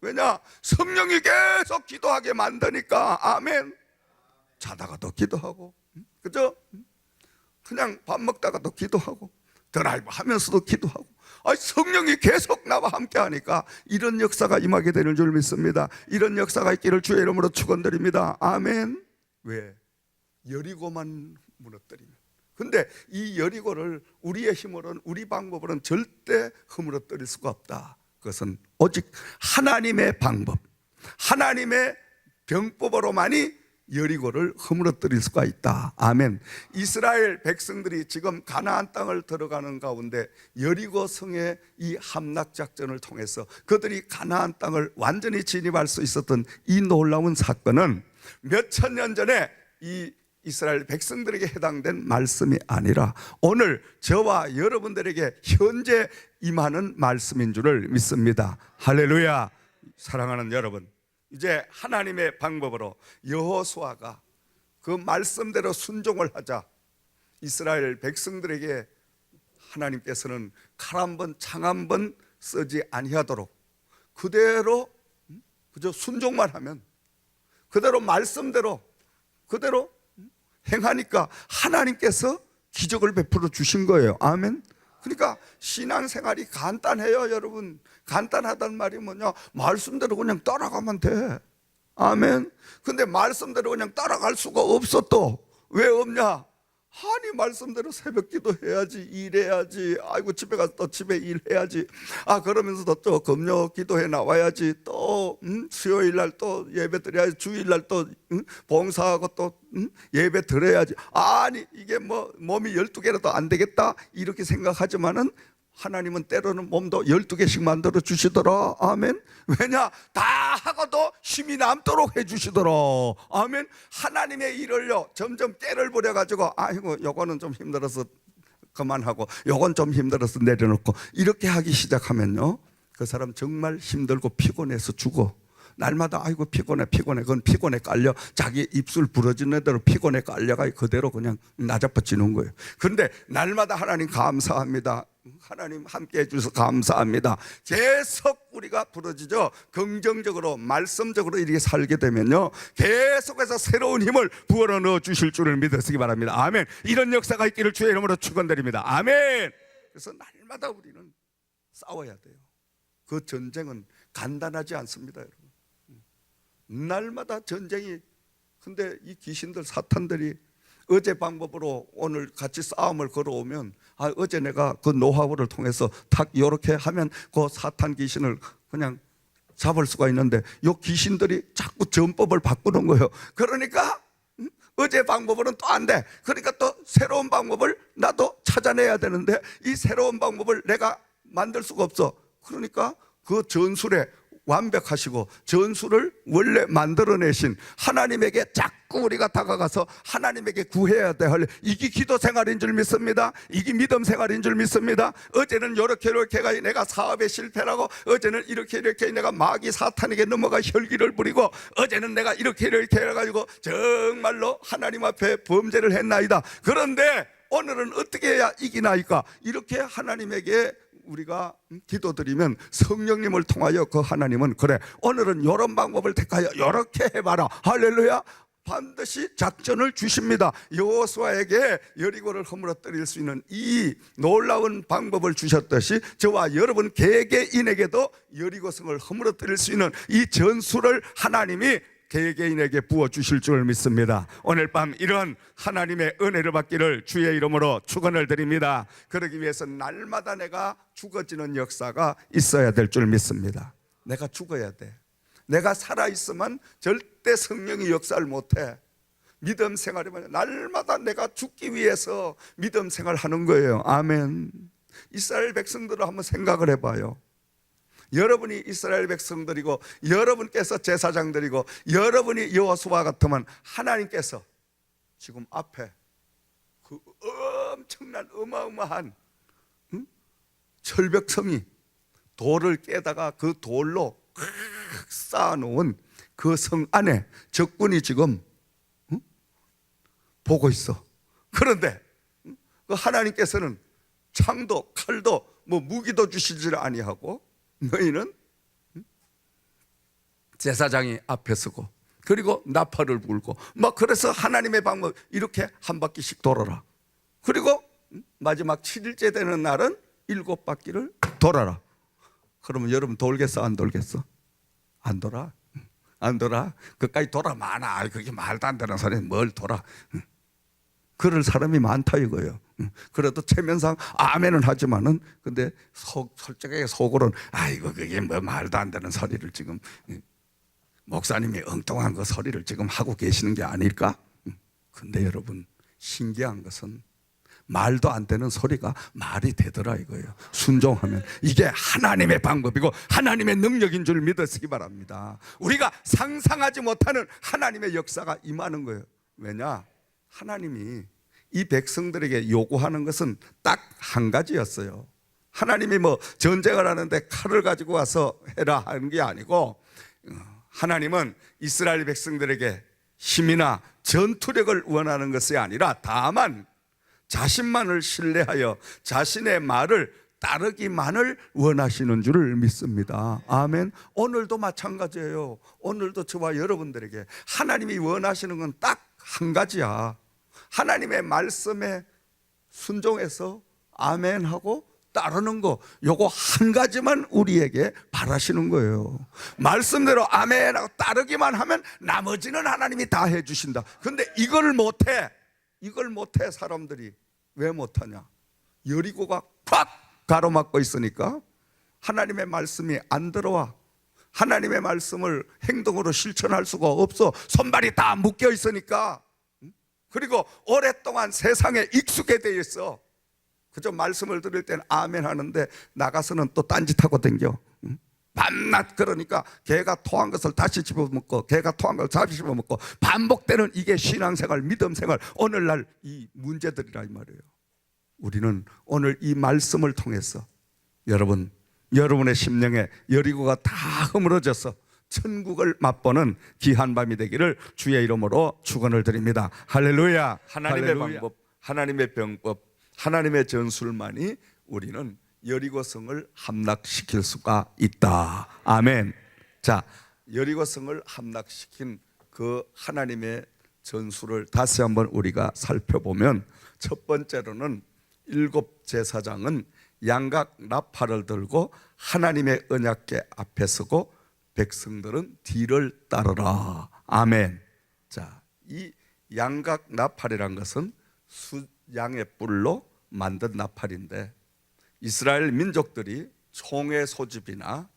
왜냐? 성령이 계속 기도하게 만드니까. 아멘. 자다가도 기도하고, 그죠? 그냥 밥 먹다가도 기도하고, 드라이브 하면서도 기도하고. 성령이 계속 나와 함께 하니까 이런 역사가 임하게 되는 줄 믿습니다. 이런 역사가 있기를 주의 이름으로 축원드립니다. 아멘. 왜? 여리고만 무너뜨리면. 근데 이 여리고를 우리의 힘으로는, 우리 방법으로는 절대 허물어뜨릴 수가 없다. 그것은 오직 하나님의 방법, 하나님의 병법으로만이 여리고를 허물어뜨릴 수가 있다. 아멘. 이스라엘 백성들이 지금 가나안 땅을 들어가는 가운데 여리고 성의 이 함락작전을 통해서 그들이 가나안 땅을 완전히 진입할 수 있었던 이 놀라운 사건은 몇천 년 전에 이 이스라엘 백성들에게 해당된 말씀이 아니라 오늘 저와 여러분들에게 현재 임하는 말씀인 줄을 믿습니다. 할렐루야. 사랑하는 여러분, 이제 하나님의 방법으로 여호수아가 그 말씀대로 순종을 하자 이스라엘 백성들에게 하나님께서는 칼 한 번, 창 한 번 쓰지 아니하도록 그대로 그저 순종만 하면, 그대로 말씀대로 그대로 행하니까 하나님께서 기적을 베풀어 주신 거예요. 아멘. 그러니까 신앙생활이 간단해요, 여러분. 간단하단 말이 뭐냐? 말씀대로 그냥 따라가면 돼. 아멘. 근데 말씀대로 그냥 따라갈 수가 없어. 또 왜 없냐? 아니 말씀대로 새벽 기도해야지, 일해야지, 아이고 집에 가서 또 집에 일해야지, 그러면서도 또 금요 기도해 나와야지, 또 수요일 날 또 예배 드려야지, 주일 날 또 봉사하고 또 예배 드려야지. 아니 이게 뭐 몸이 12개라도 안 되겠다 이렇게 생각하지만은 하나님은 때로는 몸도 12개씩 만들어 주시더라. 아멘. 왜냐? 다 하고도 힘이 남도록 해 주시더라. 아멘. 하나님의 일을요 점점 깨를 부려가지고 아이고 요거는 좀 힘들어서 그만하고, 요건 좀 힘들어서 내려놓고 이렇게 하기 시작하면요 그 사람 정말 힘들고 피곤해서 죽어. 날마다 아이고 피곤해. 그건 피곤에 깔려 자기 입술 부러지는 대로 피곤에 깔려가 그대로 그냥 나자빠지는 거예요. 그런데 날마다 하나님 감사합니다. 하나님 함께 해주셔서 감사합니다. 계속 우리가 부러지죠. 긍정적으로 말씀적으로 이렇게 살게 되면요 계속해서 새로운 힘을 부어넣어 넣어 주실 줄을 믿으시기 바랍니다. 아멘. 이런 역사가 있기를 주의 이름으로 축원드립니다. 아멘. 그래서 날마다 우리는 싸워야 돼요. 그 전쟁은 간단하지 않습니다, 여러분. 날마다 전쟁이. 근데 이 귀신들 사탄들이 어제 방법으로 오늘 같이 싸움을 걸어오면 어제 내가 그 노하우를 통해서 탁 이렇게 하면 그 사탄 귀신을 그냥 잡을 수가 있는데 요 귀신들이 자꾸 전법을 바꾸는 거예요. 그러니까 어제 방법으로는 또 안 돼. 그러니까 또 새로운 방법을 나도 찾아내야 되는데 이 새로운 방법을 내가 만들 수가 없어. 그러니까 그 전술에 완벽하시고 전술을 원래 만들어내신 하나님에게 자꾸 우리가 다가가서 하나님에게 구해야 될, 이게 기도 생활인 줄 믿습니다. 이게 믿음 생활인 줄 믿습니다. 어제는 이렇게 내가 사업에 실패라고, 어제는 이렇게 내가 마귀 사탄에게 넘어가 혈기를 부리고, 어제는 내가 이렇게 해가지고 정말로 하나님 앞에 범죄를 했나이다. 그런데 오늘은 어떻게 해야 이기나이까? 이렇게 하나님에게 우리가 기도드리면 성령님을 통하여 그 하나님은 그래 오늘은 이런 방법을 택하여 이렇게 해봐라, 할렐루야, 반드시 작전을 주십니다. 여호수아에게 여리고를 허물어뜨릴 수 있는 이 놀라운 방법을 주셨듯이 저와 여러분 개개인에게도 여리고성을 허물어뜨릴 수 있는 이 전술을 하나님이 개개인에게 부어주실 줄 믿습니다. 오늘 밤 이런 하나님의 은혜를 받기를 주의 이름으로 축원을 드립니다. 그러기 위해서 날마다 내가 죽어지는 역사가 있어야 될 줄 믿습니다. 내가 죽어야 돼. 내가 살아있으면 절대 성령이 역사를 못해. 믿음 생활이면 날마다 내가 죽기 위해서 믿음 생활하는 거예요. 아멘. 이스라엘 백성들을 한번 생각을 해봐요. 여러분이 이스라엘 백성들이고 여러분께서 제사장들이고 여러분이 여호수아 같으면 하나님께서 지금 앞에 그 엄청난 어마어마한 철벽성이 돌을 깨다가 그 돌로 쌓아놓은 그 성 안에 적군이 지금 보고 있어. 그런데 그 하나님께서는 창도 칼도 뭐 무기도 주시질 아니하고 너희는 제사장이 앞에 서고 그리고 나팔을 불고 막 그래서 하나님의 방법 이렇게 한 바퀴씩 돌아라. 그리고 마지막 7일째 되는 날은 7바퀴를 돌아라. 그러면 여러분 돌겠어 안 돌겠어? 안 돌아. 안 돌아. 그까지 돌아 많아. 그게 말도 안 되는 소리. 뭘 돌아. 그럴 사람이 많다 이거예요. 그래도 체면상 아멘은 하지만은 근데 솔직하게 속으로는 아이고 그게 뭐 말도 안 되는 소리를 지금 목사님이 엉뚱한 그 소리를 지금 하고 계시는 게 아닐까? 근데 여러분 신기한 것은 말도 안 되는 소리가 말이 되더라 이거예요. 순종하면 이게 하나님의 방법이고 하나님의 능력인 줄 믿으시기 바랍니다. 우리가 상상하지 못하는 하나님의 역사가 임하는 거예요. 왜냐? 하나님이 이 백성들에게 요구하는 것은 딱 한 가지였어요. 하나님이 뭐 전쟁을 하는데 칼을 가지고 와서 해라 하는 게 아니고 하나님은 이스라엘 백성들에게 힘이나 전투력을 원하는 것이 아니라 다만 자신만을 신뢰하여 자신의 말을 따르기만을 원하시는 줄을 믿습니다. 아멘. 오늘도 마찬가지예요. 오늘도 저와 여러분들에게 하나님이 원하시는 건 딱 한 가지야. 하나님의 말씀에 순종해서 아멘하고 따르는 거, 요거 한 가지만 우리에게 바라시는 거예요. 말씀대로 아멘 하고 따르기만 하면 나머지는 하나님이 다 해주신다. 근데 이걸 못해. 사람들이. 왜 못하냐? 여리고가 콱 가로막고 있으니까 하나님의 말씀이 안 들어와. 하나님의 말씀을 행동으로 실천할 수가 없어. 손발이 다 묶여 있으니까. 그리고 오랫동안 세상에 익숙해 돼 있어. 그저 말씀을 들을 때는 아멘 하는데 나가서는 또 딴짓하고 댕겨. 밤낮. 그러니까 개가 토한 것을 다시 집어먹고 개가 토한 걸 다시 집어먹고 반복되는 이게 신앙생활, 믿음생활, 오늘날 이 문제들이라 이 말이에요. 우리는 오늘 이 말씀을 통해서 여러분의 심령에 여리고가 다 허물어져서 천국을 맛보는 귀한 밤이 되기를 주의 이름으로 축원을 드립니다. 할렐루야. 하나님의 방법, 하나님의 병법, 하나님의 전술만이 우리는 여리고성을 함락시킬 수가 있다. 아멘. 자, 여리고성을 함락시킨 그 하나님의 전술을 다시 한번 우리가 살펴보면, 첫 번째로는 일곱 제사장은 양각 나팔을 들고 하나님의 언약궤 앞에 서고 백성들은 뒤를 따르라. 아멘. 자, 이 양각 나팔이란 것은 수양의 뿔로 만든 나팔인데, 이스라엘 민족들이 총의 소집이나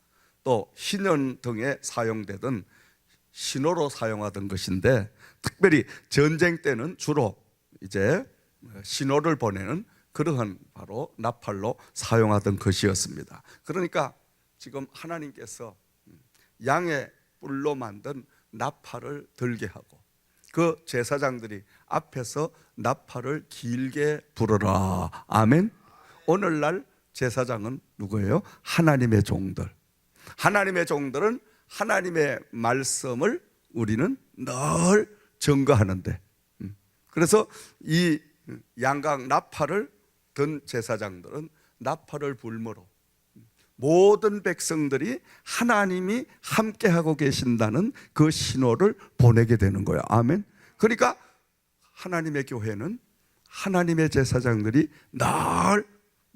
또 신년 등에 사용되던 신호로 사용하던 것인데, 특별히 전쟁 때는 주로 이제 신호를 보내는 그러한 바로 나팔로 사용하던 것이었습니다. 그러니까 지금 하나님께서 양의 뿔로 만든 나팔을 들게 하고 그 제사장들이 앞에서 나팔을 길게 불어라. 아멘. 오늘날 제사장은 누구예요? 하나님의 종들. 하나님의 종들은 하나님의 말씀을 우리는 늘 증거하는데, 그래서 이 양각 나팔을 든 제사장들은 나팔을 불므로 모든 백성들이 하나님이 함께하고 계신다는 그 신호를 보내게 되는 거예요. 아멘. 그러니까 하나님의 교회는 하나님의 제사장들이 늘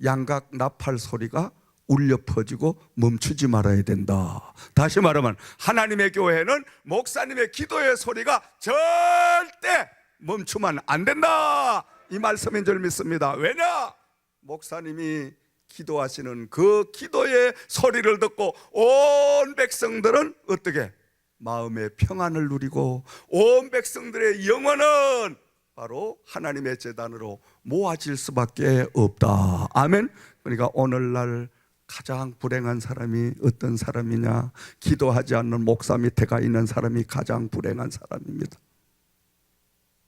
양각 나팔 소리가 울려 퍼지고 멈추지 말아야 된다. 다시 말하면 하나님의 교회는 목사님의 기도의 소리가 절대 멈추면 안 된다, 이 말씀인 줄 믿습니다. 왜냐? 목사님이 기도하시는 그 기도의 소리를 듣고 온 백성들은 어떻게? 마음의 평안을 누리고 온 백성들의 영혼은 바로 하나님의 제단으로 모아질 수밖에 없다. 아멘. 그러니까 오늘날 가장 불행한 사람이 어떤 사람이냐? 기도하지 않는 목사 밑에 가 있는 사람이 가장 불행한 사람입니다.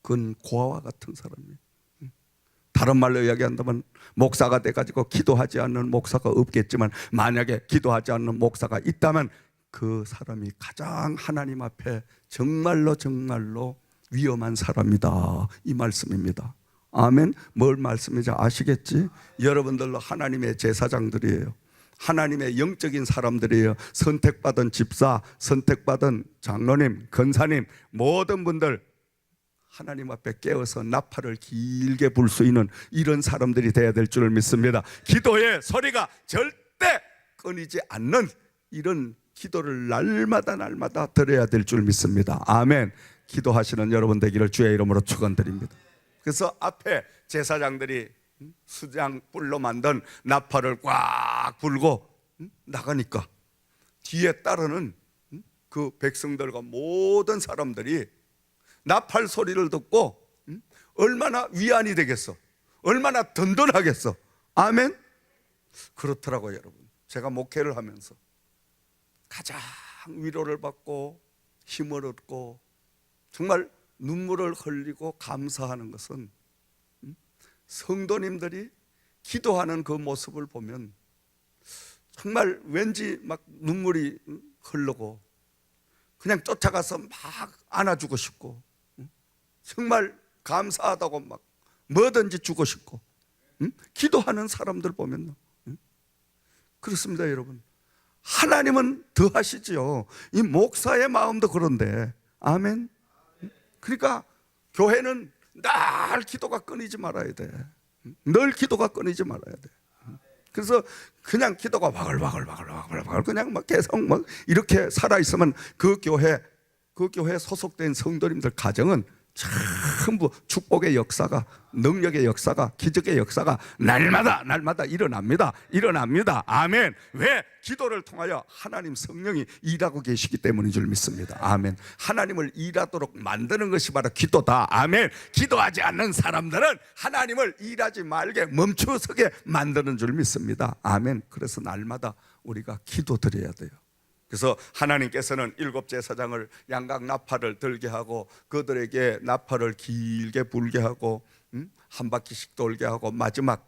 그건 고아와 같은 사람이에요. 다른 말로 이야기한다면 목사가 돼가지고 기도하지 않는 목사가 없겠지만, 만약에 기도하지 않는 목사가 있다면 그 사람이 가장 하나님 앞에 정말로 위험한 사람이다, 이 말씀입니다. 아멘. 뭘 말씀인지 아시겠지? 여러분들로 하나님의 제사장들이에요. 하나님의 영적인 사람들이에요. 선택받은 집사, 선택받은 장로님, 권사님, 모든 분들 하나님 앞에 깨어서 나팔을 길게 불 수 있는 이런 사람들이 되어야 될 줄 믿습니다. 기도의 소리가 절대 끊이지 않는 이런 기도를 날마다 드려야 될 줄 믿습니다. 아멘. 기도하시는 여러분 되기를 주의 이름으로 축원드립니다. 그래서 앞에 제사장들이 수장 뿔로 만든 나팔을 꽉 불고 나가니까 뒤에 따르는 그 백성들과 모든 사람들이 나팔 소리를 듣고 얼마나 위안이 되겠어, 얼마나 든든하겠어. 아멘. 그렇더라고요. 여러분, 제가 목회를 하면서 가장 위로를 받고 힘을 얻고 정말 눈물을 흘리고 감사하는 것은 성도님들이 기도하는 그 모습을 보면 정말 왠지 막 눈물이 흐르고 그냥 쫓아가서 막 안아주고 싶고 정말 감사하다고 막 뭐든지 주고 싶고 기도하는 사람들 보면 그렇습니다. 여러분, 하나님은 더 하시지요. 이 목사의 마음도 그런데. 아멘. 그러니까 교회는 늘 기도가 끊이지 말아야 돼. 늘 기도가 끊이지 말아야 돼. 그래서 그냥 기도가 바글바글 그냥 막 계속 막 이렇게 살아 있으면 그 교회 소속된 성도님들 가정은 전부 축복의 역사가, 능력의 역사가, 기적의 역사가 날마다 일어납니다. 아멘. 왜? 기도를 통하여 하나님 성령이 일하고 계시기 때문인 줄 믿습니다. 아멘. 하나님을 일하도록 만드는 것이 바로 기도다. 아멘. 기도하지 않는 사람들은 하나님을 일하지 말게 멈추서게 만드는 줄 믿습니다. 아멘. 그래서 날마다 우리가 기도드려야 돼요. 그래서 하나님께서는 7 제사장을 양각 나팔을 들게 하고 그들에게 나팔을 길게 불게 하고 한 바퀴씩 돌게 하고 마지막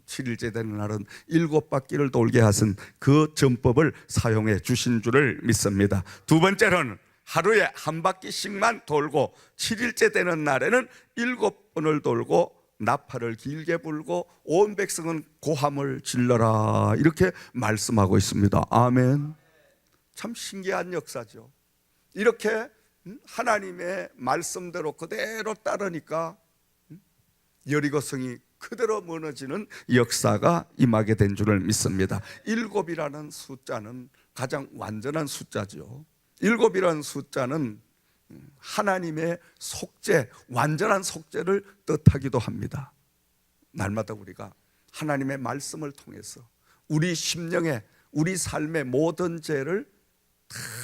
7일째 되는 날은 7바퀴를 돌게 하신 그 전법을 사용해 주신 줄을 믿습니다. 두 번째로는 하루에 한 바퀴씩만 돌고 7일째 되는 날에는 7번을 돌고 나팔을 길게 불고 온 백성은 고함을 질러라 이렇게 말씀하고 있습니다. 아멘. 참 신기한 역사죠. 이렇게 하나님의 말씀대로 그대로 따르니까 여리고성이 그대로 무너지는 역사가 임하게 된 줄을 믿습니다. 7이라는 숫자는 가장 완전한 숫자죠. 7이라는 숫자는 하나님의 속죄, 완전한 속죄를 뜻하기도 합니다. 날마다 우리가 하나님의 말씀을 통해서 우리 심령에, 우리 삶의 모든 죄를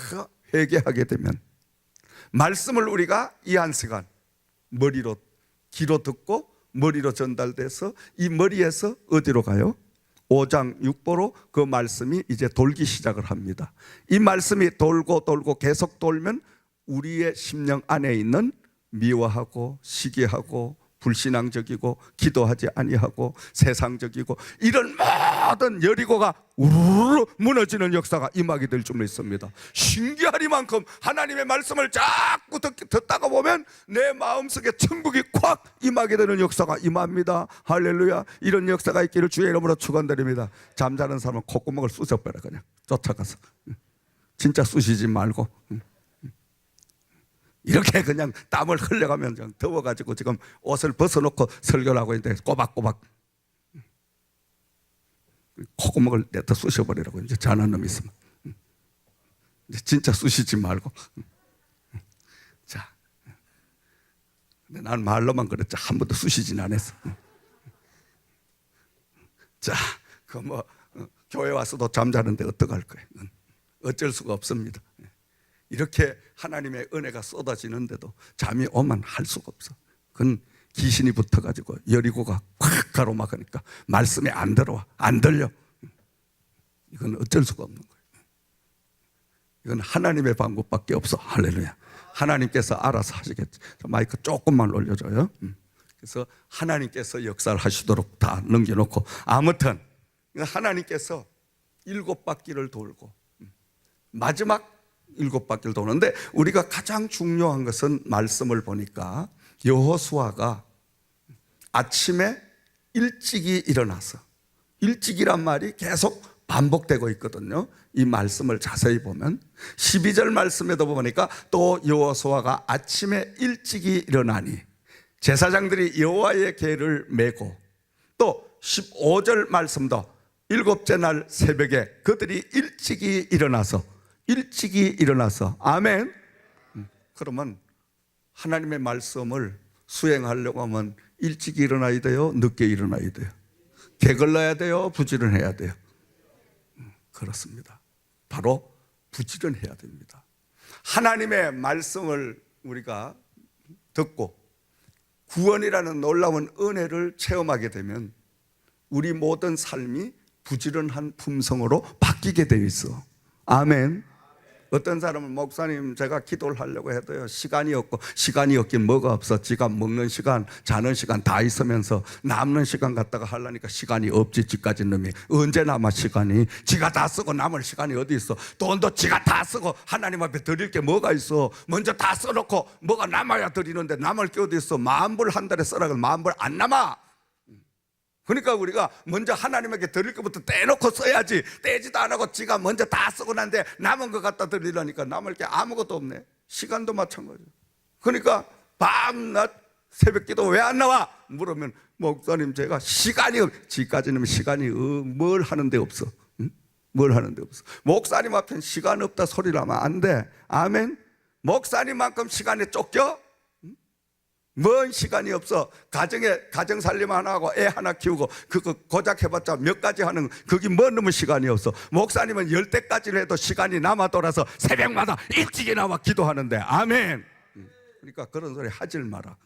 다 회개하게 되면 말씀을 우리가 이 한 시간 머리로 귀로 듣고 머리로 전달돼서 이 머리에서 어디로 가요? 5장 6보로 그 말씀이 이제 돌기 시작을 합니다. 이 말씀이 돌고 계속 돌면 우리의 심령 안에 있는 미워하고 시기하고 불신앙적이고 기도하지 아니하고 세상적이고 이런 모든 여리고가 우르르 무너지는 역사가 임하게 될 줄 믿습니다. 신기하리만큼 하나님의 말씀을 자꾸 듣다가 보면 내 마음속에 천국이 콱 임하게 되는 역사가 임합니다. 할렐루야. 이런 역사가 있기를 주의 이름으로 축원드립니다. 잠자는 사람은 콧구멍을 쑤셔버려. 그냥 쫓아가서 진짜 쑤시지 말고 이렇게 그냥 땀을 흘려가면 좀 더워가지고 지금 옷을 벗어놓고 설교를 하고 있는데 꼬박꼬박 콧구멍을 내다 쑤셔버리라고 이제 잘하는 놈이 있으면 이제 진짜 쑤시지 말고. 자, 근데 난 말로만 그랬지 한 번도 쑤시진 않았어. 자, 그 교회 와서도 잠자는데 어떡할 거예요? 어쩔 수가 없습니다. 이렇게 하나님의 은혜가 쏟아지는데도 잠이 오면 할 수가 없어. 그건 귀신이 붙어가지고 여리고가 콱 가로막으니까 말씀이 안 들어와, 안 들려. 이건 어쩔 수가 없는 거예요. 이건 하나님의 방법밖에 없어. 할렐루야. 하나님께서 알아서 하시겠지. 마이크 조금만 올려줘요. 그래서 하나님께서 역사를 하시도록 다 넘겨놓고, 아무튼 하나님께서 7바퀴를 돌고 마지막 7바퀴를 도는데, 우리가 가장 중요한 것은 말씀을 보니까 여호수아가 아침에 일찍이 일어나서, 일찍이란 말이 계속 반복되고 있거든요. 이 말씀을 자세히 보면 12절 말씀에도 보니까 또 여호수아가 아침에 일찍이 일어나니 제사장들이 여호와의 계를 메고, 또 15절 말씀도 7째 날 새벽에 그들이 일찍이 일어나서 아멘. 그러면 하나님의 말씀을 수행하려고 하면 일찍 일어나야 돼요? 늦게 일어나야 돼요? 게을러야 돼요? 부지런해야 돼요? 그렇습니다. 바로 부지런해야 됩니다. 하나님의 말씀을 우리가 듣고 구원이라는 놀라운 은혜를 체험하게 되면 우리 모든 삶이 부지런한 품성으로 바뀌게 되어 있어. 아멘. 어떤 사람은 목사님 제가 기도를 하려고 해도요 시간이 없고, 시간이 없긴 뭐가 없어. 지가 먹는 시간, 자는 시간 다 있으면서 남는 시간 갖다가 하려니까 시간이 없지. 지까지 놈이 언제 남아 시간이. 지가 다 쓰고 남을 시간이 어디 있어. 돈도 지가 다 쓰고 하나님 앞에 드릴 게 뭐가 있어. 먼저 다 써놓고 뭐가 남아야 드리는데 남을 게 어디 있어. 만불 한 달에 써라 그러면 만불 안 남아. 그러니까 우리가 먼저 하나님에게 드릴 것부터 떼놓고 써야지. 떼지도 안 하고 지가 먼저 다 쓰고 난데 남은 것 갖다 드리려니까 남을 게 아무것도 없네. 시간도 마찬가지예요. 그러니까 밤낮 새벽기도 왜 안 나와? 물으면 목사님 제가 시간이 지금까지는 시간이 뭘 하는 데 없어. 응? 뭘 하는 데 없어. 목사님 앞엔 시간 없다 소리를 하면 안 돼. 아멘. 목사님만큼 시간에 쫓겨? 뭔 시간이 없어. 가정 살림 하나 하고 애 하나 키우고 그거 고작 해봤자 몇 가지 하는 그게 뭐 너무 시간이 없어. 목사님은 10대까지를 해도 시간이 남아 돌아서 새벽마다 일찍이 나와 기도하는데. 아멘. 그러니까 그런 소리 하질 마라.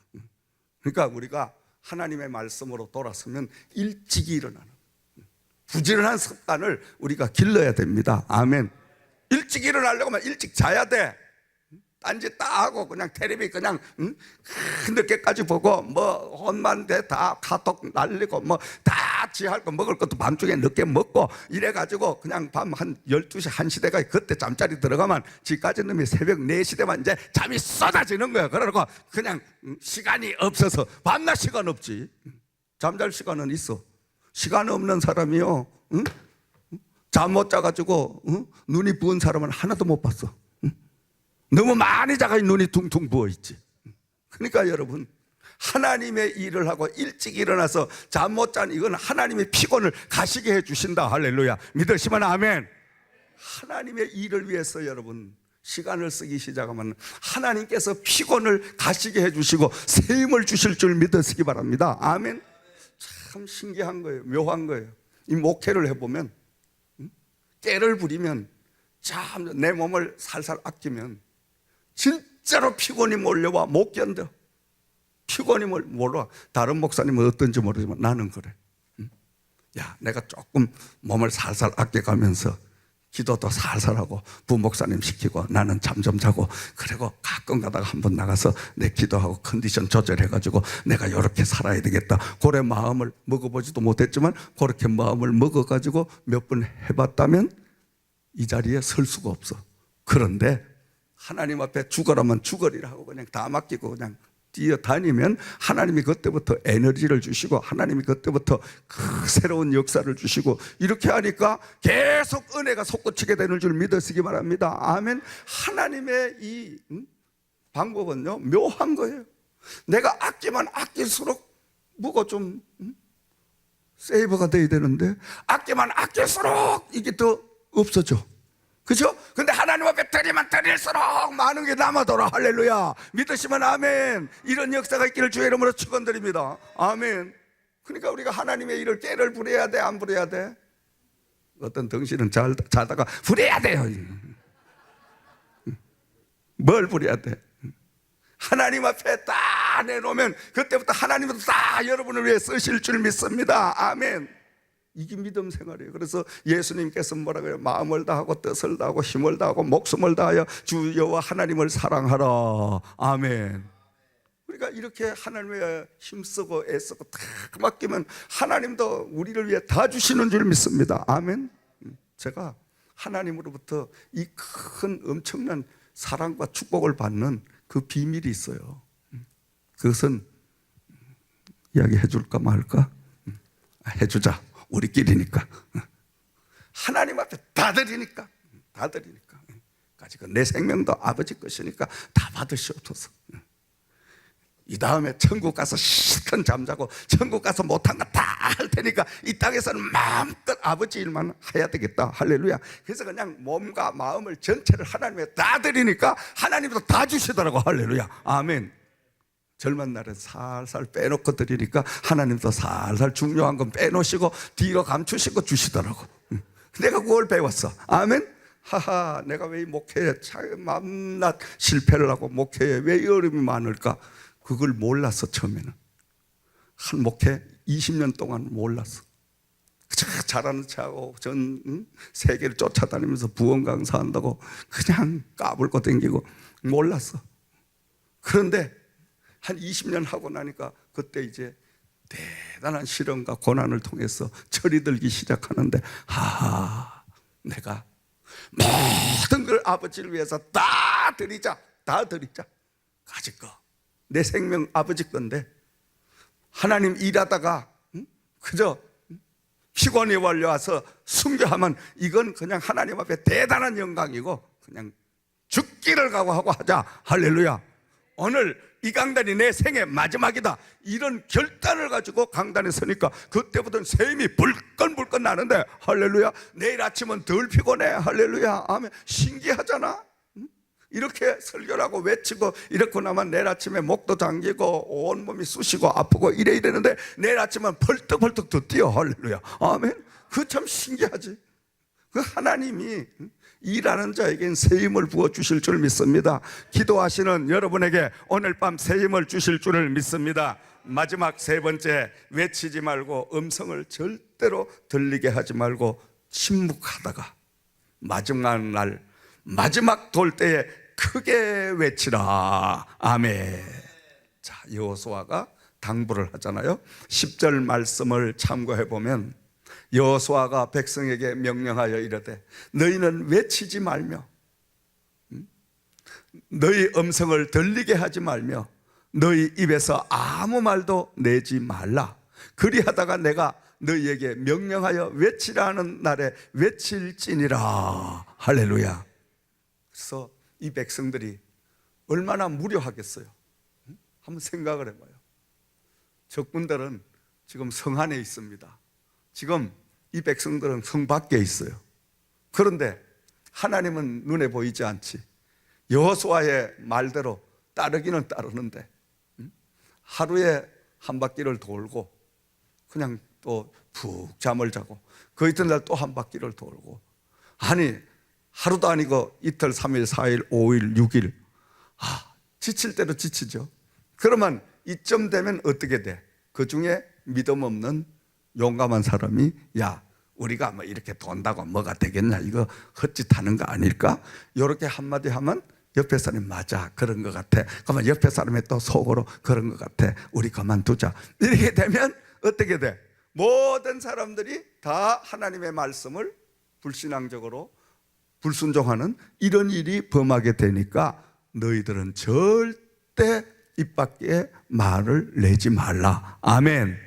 그러니까 우리가 하나님의 말씀으로 돌아서면 일찍이 일어나는 부지런한 습관을 우리가 길러야 됩니다. 아멘. 일찍 일어나려고 하면 일찍 자야 돼. 딴짓 다 하고 그냥 텔레비 그냥 늦게까지 보고 뭐 혼만 돼 다 카톡 날리고 뭐 다 지할 거 먹을 것도 밤중에 늦게 먹고 이래가지고 그냥 밤 한 12시 1시 대가 그때 잠자리 들어가면 지까지 놈이 새벽 4시 되면 이제 잠이 쏟아지는 거야. 그러고 그냥 시간이 없어서 밤낮 시간 없지. 잠잘 시간은 있어. 시간 없는 사람이요, 잠 못 자가지고 눈이 부은 사람은 하나도 못 봤어. 너무 많이 자가 눈이 퉁퉁 부어있지. 그러니까 여러분, 하나님의 일을 하고 일찍 일어나서 잠 못 잔 이건 하나님의 피곤을 가시게 해주신다. 할렐루야. 믿으시면 아멘. 하나님의 일을 위해서 여러분 시간을 쓰기 시작하면 하나님께서 피곤을 가시게 해주시고 새 힘을 주실 줄 믿으시기 바랍니다. 아멘. 참 신기한 거예요. 묘한 거예요. 이 목회를 해보면 깨를 부리면 참 내 몸을 살살 아끼면 진짜로 피곤이 몰려와 못 견뎌. 피곤이 몰려와. 다른 목사님은 어떤지 모르지만 나는 그래. 야, 내가 조금 몸을 살살 아껴가면서 기도도 살살 하고 부목사님 시키고 나는 잠 좀 자고 그리고 가끔 가다가 한번 나가서 내 기도하고 컨디션 조절해가지고 내가 이렇게 살아야 되겠다. 그래 마음을 먹어보지도 못했지만 그렇게 마음을 먹어가지고 몇 번 해봤다면 이 자리에 설 수가 없어. 그런데 하나님 앞에 죽어라면 죽으리라 하고 그냥 다 맡기고 그냥 뛰어다니면 하나님이 그때부터 에너지를 주시고 하나님이 그때부터 그 새로운 역사를 주시고 이렇게 하니까 계속 은혜가 솟구치게 되는 줄 믿으시기 바랍니다. 아멘. 하나님의 이 방법은요 묘한 거예요. 내가 아끼면 아낄수록 뭐가 좀 세이버가 돼야 되는데 아끼면 아낄수록 이게 더 없어져. 그죠? 근데 하나님 앞에 드리면 드릴수록 많은 게 남아돌아. 할렐루야. 믿으시면 아멘. 이런 역사가 있기를 주의 이름으로 축원드립니다. 아멘. 그러니까 우리가 하나님의 일을 깨를 부려야 돼, 안 부려야 돼? 어떤 덩신은 자다가 부려야 돼요. 뭘 부려야 돼? 하나님 앞에 딱 내놓으면 그때부터 하나님은 딱 여러분을 위해 쓰실 줄 믿습니다. 아멘. 이게 믿음 생활이에요. 그래서 예수님께서 뭐라고 해요? 마음을 다하고 뜻을 다하고 힘을 다하고 목숨을 다하여 주 여호와 하나님을 사랑하라. 아멘. 우리가 이렇게 하나님의 힘쓰고 애쓰고 다 맡기면 하나님도 우리를 위해 다 주시는 줄 믿습니다. 아멘. 제가 하나님으로부터 이 큰 엄청난 사랑과 축복을 받는 그 비밀이 있어요. 그것은 이야기해 줄까 말까? 해주자. 우리끼리니까. 하나님 앞에 다 드리니까. 내 생명도 아버지 것이니까 다 받으시옵소서. 이 다음에 천국 가서 실컷 잠자고 천국 가서 못한 거 다 할 테니까 이 땅에서는 마음껏 아버지 일만 해야 되겠다. 할렐루야. 그래서 그냥 몸과 마음을 전체를 하나님에 다 드리니까 하나님도 다 주시더라고. 할렐루야. 아멘. 젊은 날에 살살 빼놓고 드리니까 하나님도 살살 중요한 건 빼놓으시고 뒤로 감추시고 주시더라고. 내가 그걸 배웠어. 아멘. 하하, 내가 왜 이 목회에 맘낮 실패를 하고 목회에 왜 이 어려움이 많을까? 그걸 몰랐어. 처음에는 한 목회 20년 동안 몰랐어. 잘하는 척하고 전 세계를 쫓아다니면서 부원 강사한다고 그냥 까불고 댕기고 몰랐어. 그런데 한 20년 하고 나니까 그때 이제 대단한 시련과 고난을 통해서 철이 들기 시작하는데 내가 모든 걸 아버지를 위해서 다 드리자. 가질 거 내 생명 아버지 건데 하나님 일하다가 그저 피곤이 wal려와서 순교하면 이건 그냥 하나님 앞에 대단한 영광이고 그냥 죽기를 각오하고 하자. 할렐루야. 오늘 이 강단이 내 생애 마지막이다, 이런 결단을 가지고 강단에 서니까 그때부터는 새 힘이 불끈불끈 나는데, 할렐루야. 내일 아침은 덜 피곤해. 할렐루야. 아멘. 신기하잖아. 이렇게 설교를 하고 외치고 이렇게 나면 내일 아침에 목도 잠기고 온몸이 쑤시고 아프고 이래는데 내일 아침은 벌떡벌떡 더 뛰어. 할렐루야. 아멘. 그거 참 신기하지. 그 하나님이 일하는 자에겐 새 힘을 부어주실 줄 믿습니다. 기도하시는 여러분에게 오늘 밤 새 힘을 주실 줄을 믿습니다. 마지막 세 번째, 외치지 말고 음성을 절대로 들리게 하지 말고 침묵하다가 마지막 날, 마지막 돌 때에 크게 외치라. 아멘. 자, 여호수아가 당부를 하잖아요. 10절 말씀을 참고해 보면 여호수아가 백성에게 명령하여 이르되 너희는 외치지 말며 너희 음성을 들리게 하지 말며 너희 입에서 아무 말도 내지 말라. 그리하다가 내가 너희에게 명령하여 외치라 하는 날에 외칠지니라. 할렐루야. 그래서 이 백성들이 얼마나 무료하겠어요. 한번 생각을 해봐요. 적군들은 지금 성 안에 있습니다. 지금 이 백성들은 성 밖에 있어요. 그런데 하나님은 눈에 보이지 않지. 여호수아의 말대로 따르기는 따르는데 하루에 한 바퀴를 돌고 그냥 또 푹 잠을 자고 그 이튿날 또 한 바퀴를 돌고, 아니 하루도 아니고 이틀, 3일, 4일, 5일, 6일, 지칠 대로 지치죠. 그러면 이쯤 되면 어떻게 돼? 그 중에 믿음 없는 용감한 사람이 야, 우리가 뭐 이렇게 돈다고 뭐가 되겠냐, 이거 헛짓하는 거 아닐까? 이렇게 한마디 하면 옆에 사람이 맞아, 그런 것 같아. 그러면 옆에 사람이 또 속으로 그런 것 같아, 우리 그만두자. 이렇게 되면 어떻게 돼? 모든 사람들이 다 하나님의 말씀을 불신앙적으로 불순종하는 이런 일이 범하게 되니까 너희들은 절대 입 밖에 말을 내지 말라. 아멘.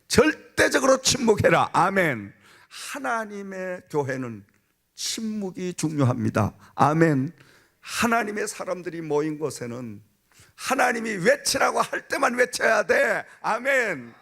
절대적으로 침묵해라. 아멘. 하나님의 교회는 침묵이 중요합니다. 아멘. 하나님의 사람들이 모인 곳에는 하나님이 외치라고 할 때만 외쳐야 돼. 아멘.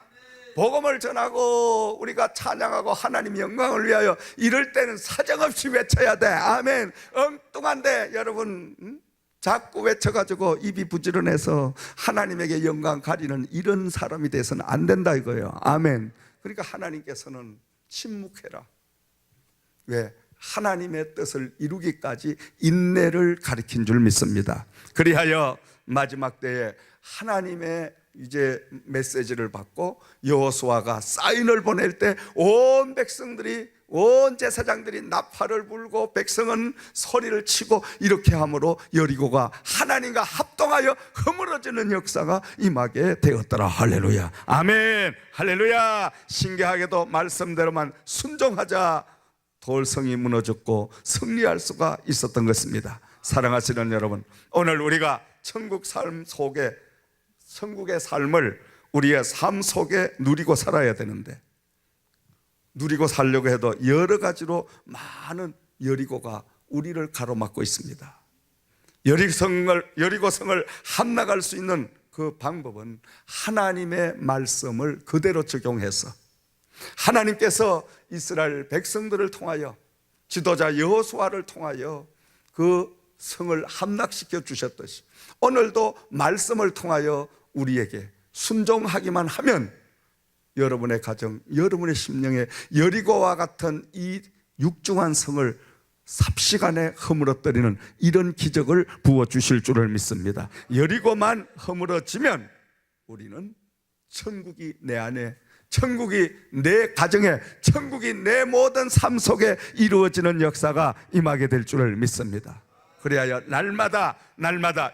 복음을 전하고 우리가 찬양하고 하나님 영광을 위하여 이럴 때는 사정없이 외쳐야 돼. 아멘. 엉뚱한데 여러분 자꾸 외쳐가지고 입이 부지런해서 하나님에게 영광 가리는 이런 사람이 돼서는 안 된다 이거예요. 아멘. 그러니까 하나님께서는 침묵해라. 왜? 하나님의 뜻을 이루기까지 인내를 가리킨 줄 믿습니다. 그리하여 마지막 때에 하나님의 이제 메시지를 받고 여호수아가 사인을 보낼 때 온 백성들이, 온 제사장들이 나팔을 불고 백성은 소리를 치고 이렇게 함으로 여리고가 하나님과 합동하여 허물어지는 역사가 임하게 되었더라. 할렐루야. 아멘. 할렐루야. 신기하게도 말씀대로만 순종하자 돌성이 무너졌고 승리할 수가 있었던 것입니다. 사랑하시는 여러분, 오늘 우리가 천국 삶 속에, 천국의 삶을 우리의 삶 속에 누리고 살아야 되는데, 누리고 살려고 해도 여러 가지로 많은 여리고가 우리를 가로막고 있습니다. 여리고성을 함락할 수 있는 그 방법은 하나님의 말씀을 그대로 적용해서 하나님께서 이스라엘 백성들을 통하여 지도자 여호수아를 통하여 그 성을 함락시켜 주셨듯이 오늘도 말씀을 통하여 우리에게 순종하기만 하면 여러분의 가정, 여러분의 심령에 여리고와 같은 이 육중한 성을 삽시간에 허물어뜨리는 이런 기적을 부어주실 줄을 믿습니다. 여리고만 허물어지면 우리는 천국이 내 안에, 천국이 내 가정에, 천국이 내 모든 삶 속에 이루어지는 역사가 임하게 될 줄을 믿습니다. 그래야 날마다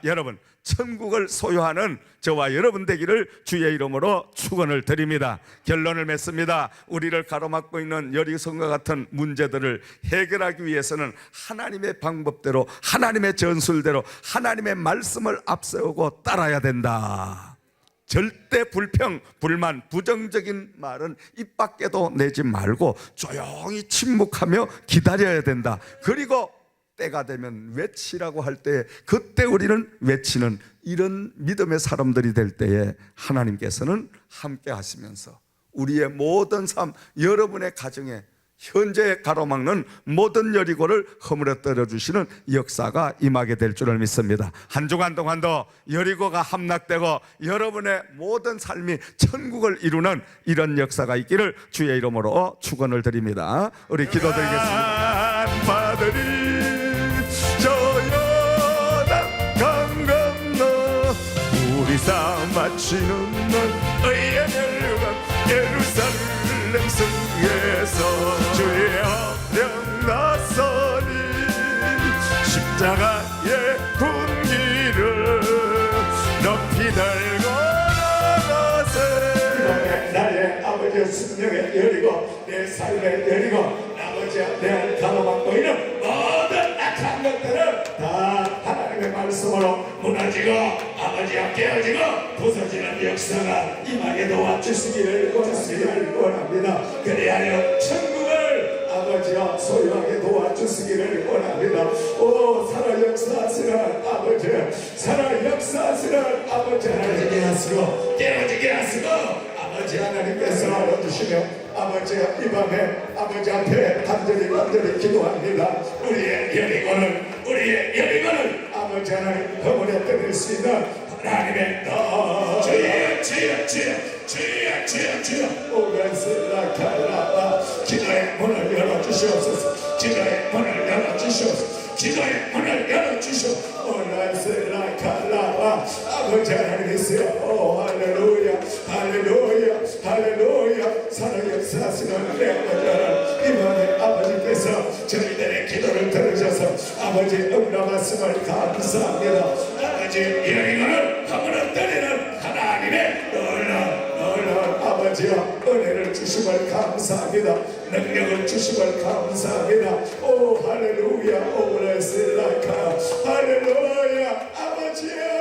여러분 천국을 소유하는 저와 여러분 되기를 주의 이름으로 축원을 드립니다. 결론을 맺습니다. 우리를 가로막고 있는 여리고성과 같은 문제들을 해결하기 위해서는 하나님의 방법대로, 하나님의 전술대로 하나님의 말씀을 앞세우고 따라야 된다. 절대 불평, 불만, 부정적인 말은 입 밖에도 내지 말고 조용히 침묵하며 기다려야 된다. 그리고 때가 되면 외치라고 할 때 그때 우리는 외치는 이런 믿음의 사람들이 될 때에 하나님께서는 함께 하시면서 우리의 모든 삶, 여러분의 가정에 현재 가로막는 모든 여리고를 허물어뜨려 주시는 역사가 임하게 될 줄을 믿습니다. 한 주간 동안도 여리고가 함락되고 여러분의 모든 삶이 천국을 이루는 이런 역사가 있기를 주의 이름으로 축원을 드립니다. 우리 기도드리겠습니다. 저 요단 강 건너 우리 싸움 마치는 날 의의 멸관 예루살렘 성에서 주의 어령 나서니 십자가의 군기를 높이 들고 나가세 나의 아버지의 생명의 열이고 내 삶의 열이고 아버지와 내 가로막고 있는 모든 악한 것들을 다 하나님의 말씀으로 무너지고 아버지와 깨어지고 부서지는 역사가 임하게 도와주시기를 원합니다. 그리하여 천국을 아버지와 소유하게 도와주시기를 원합니다. 오 살아 역사하시는 아버지, 살아 역사하시는 아버지 하나님께 하시고 깨어지게 하시고 아버지 하나님께서 알아주시며 아버지 이 밤에 아버지 앞에 간절히 기도합니다. 우리의 여리고는 아버지 하나님 허물에 때릴 수 있는 하나님의 주여 오면스라칼라바 기도의 문을 열어주시옵소서. 기도의 문을 열어주시옵소서. 오면스라칼라바 아버지 하나님이세요. 오 할렐루야 살아 역사하시는 내 아버지 이번에 아버지께서 저희들의 기도를 들으셔서 아버지 응답하심을 감사합니다. 아버지 여리고를 허물어뜨리는 하나님의 놀라운 아버지여 은혜를 주심을 감사합니다. 능력을 주심을 감사합니다. 오 할렐루야 오브레스라카 할렐루야 아버지여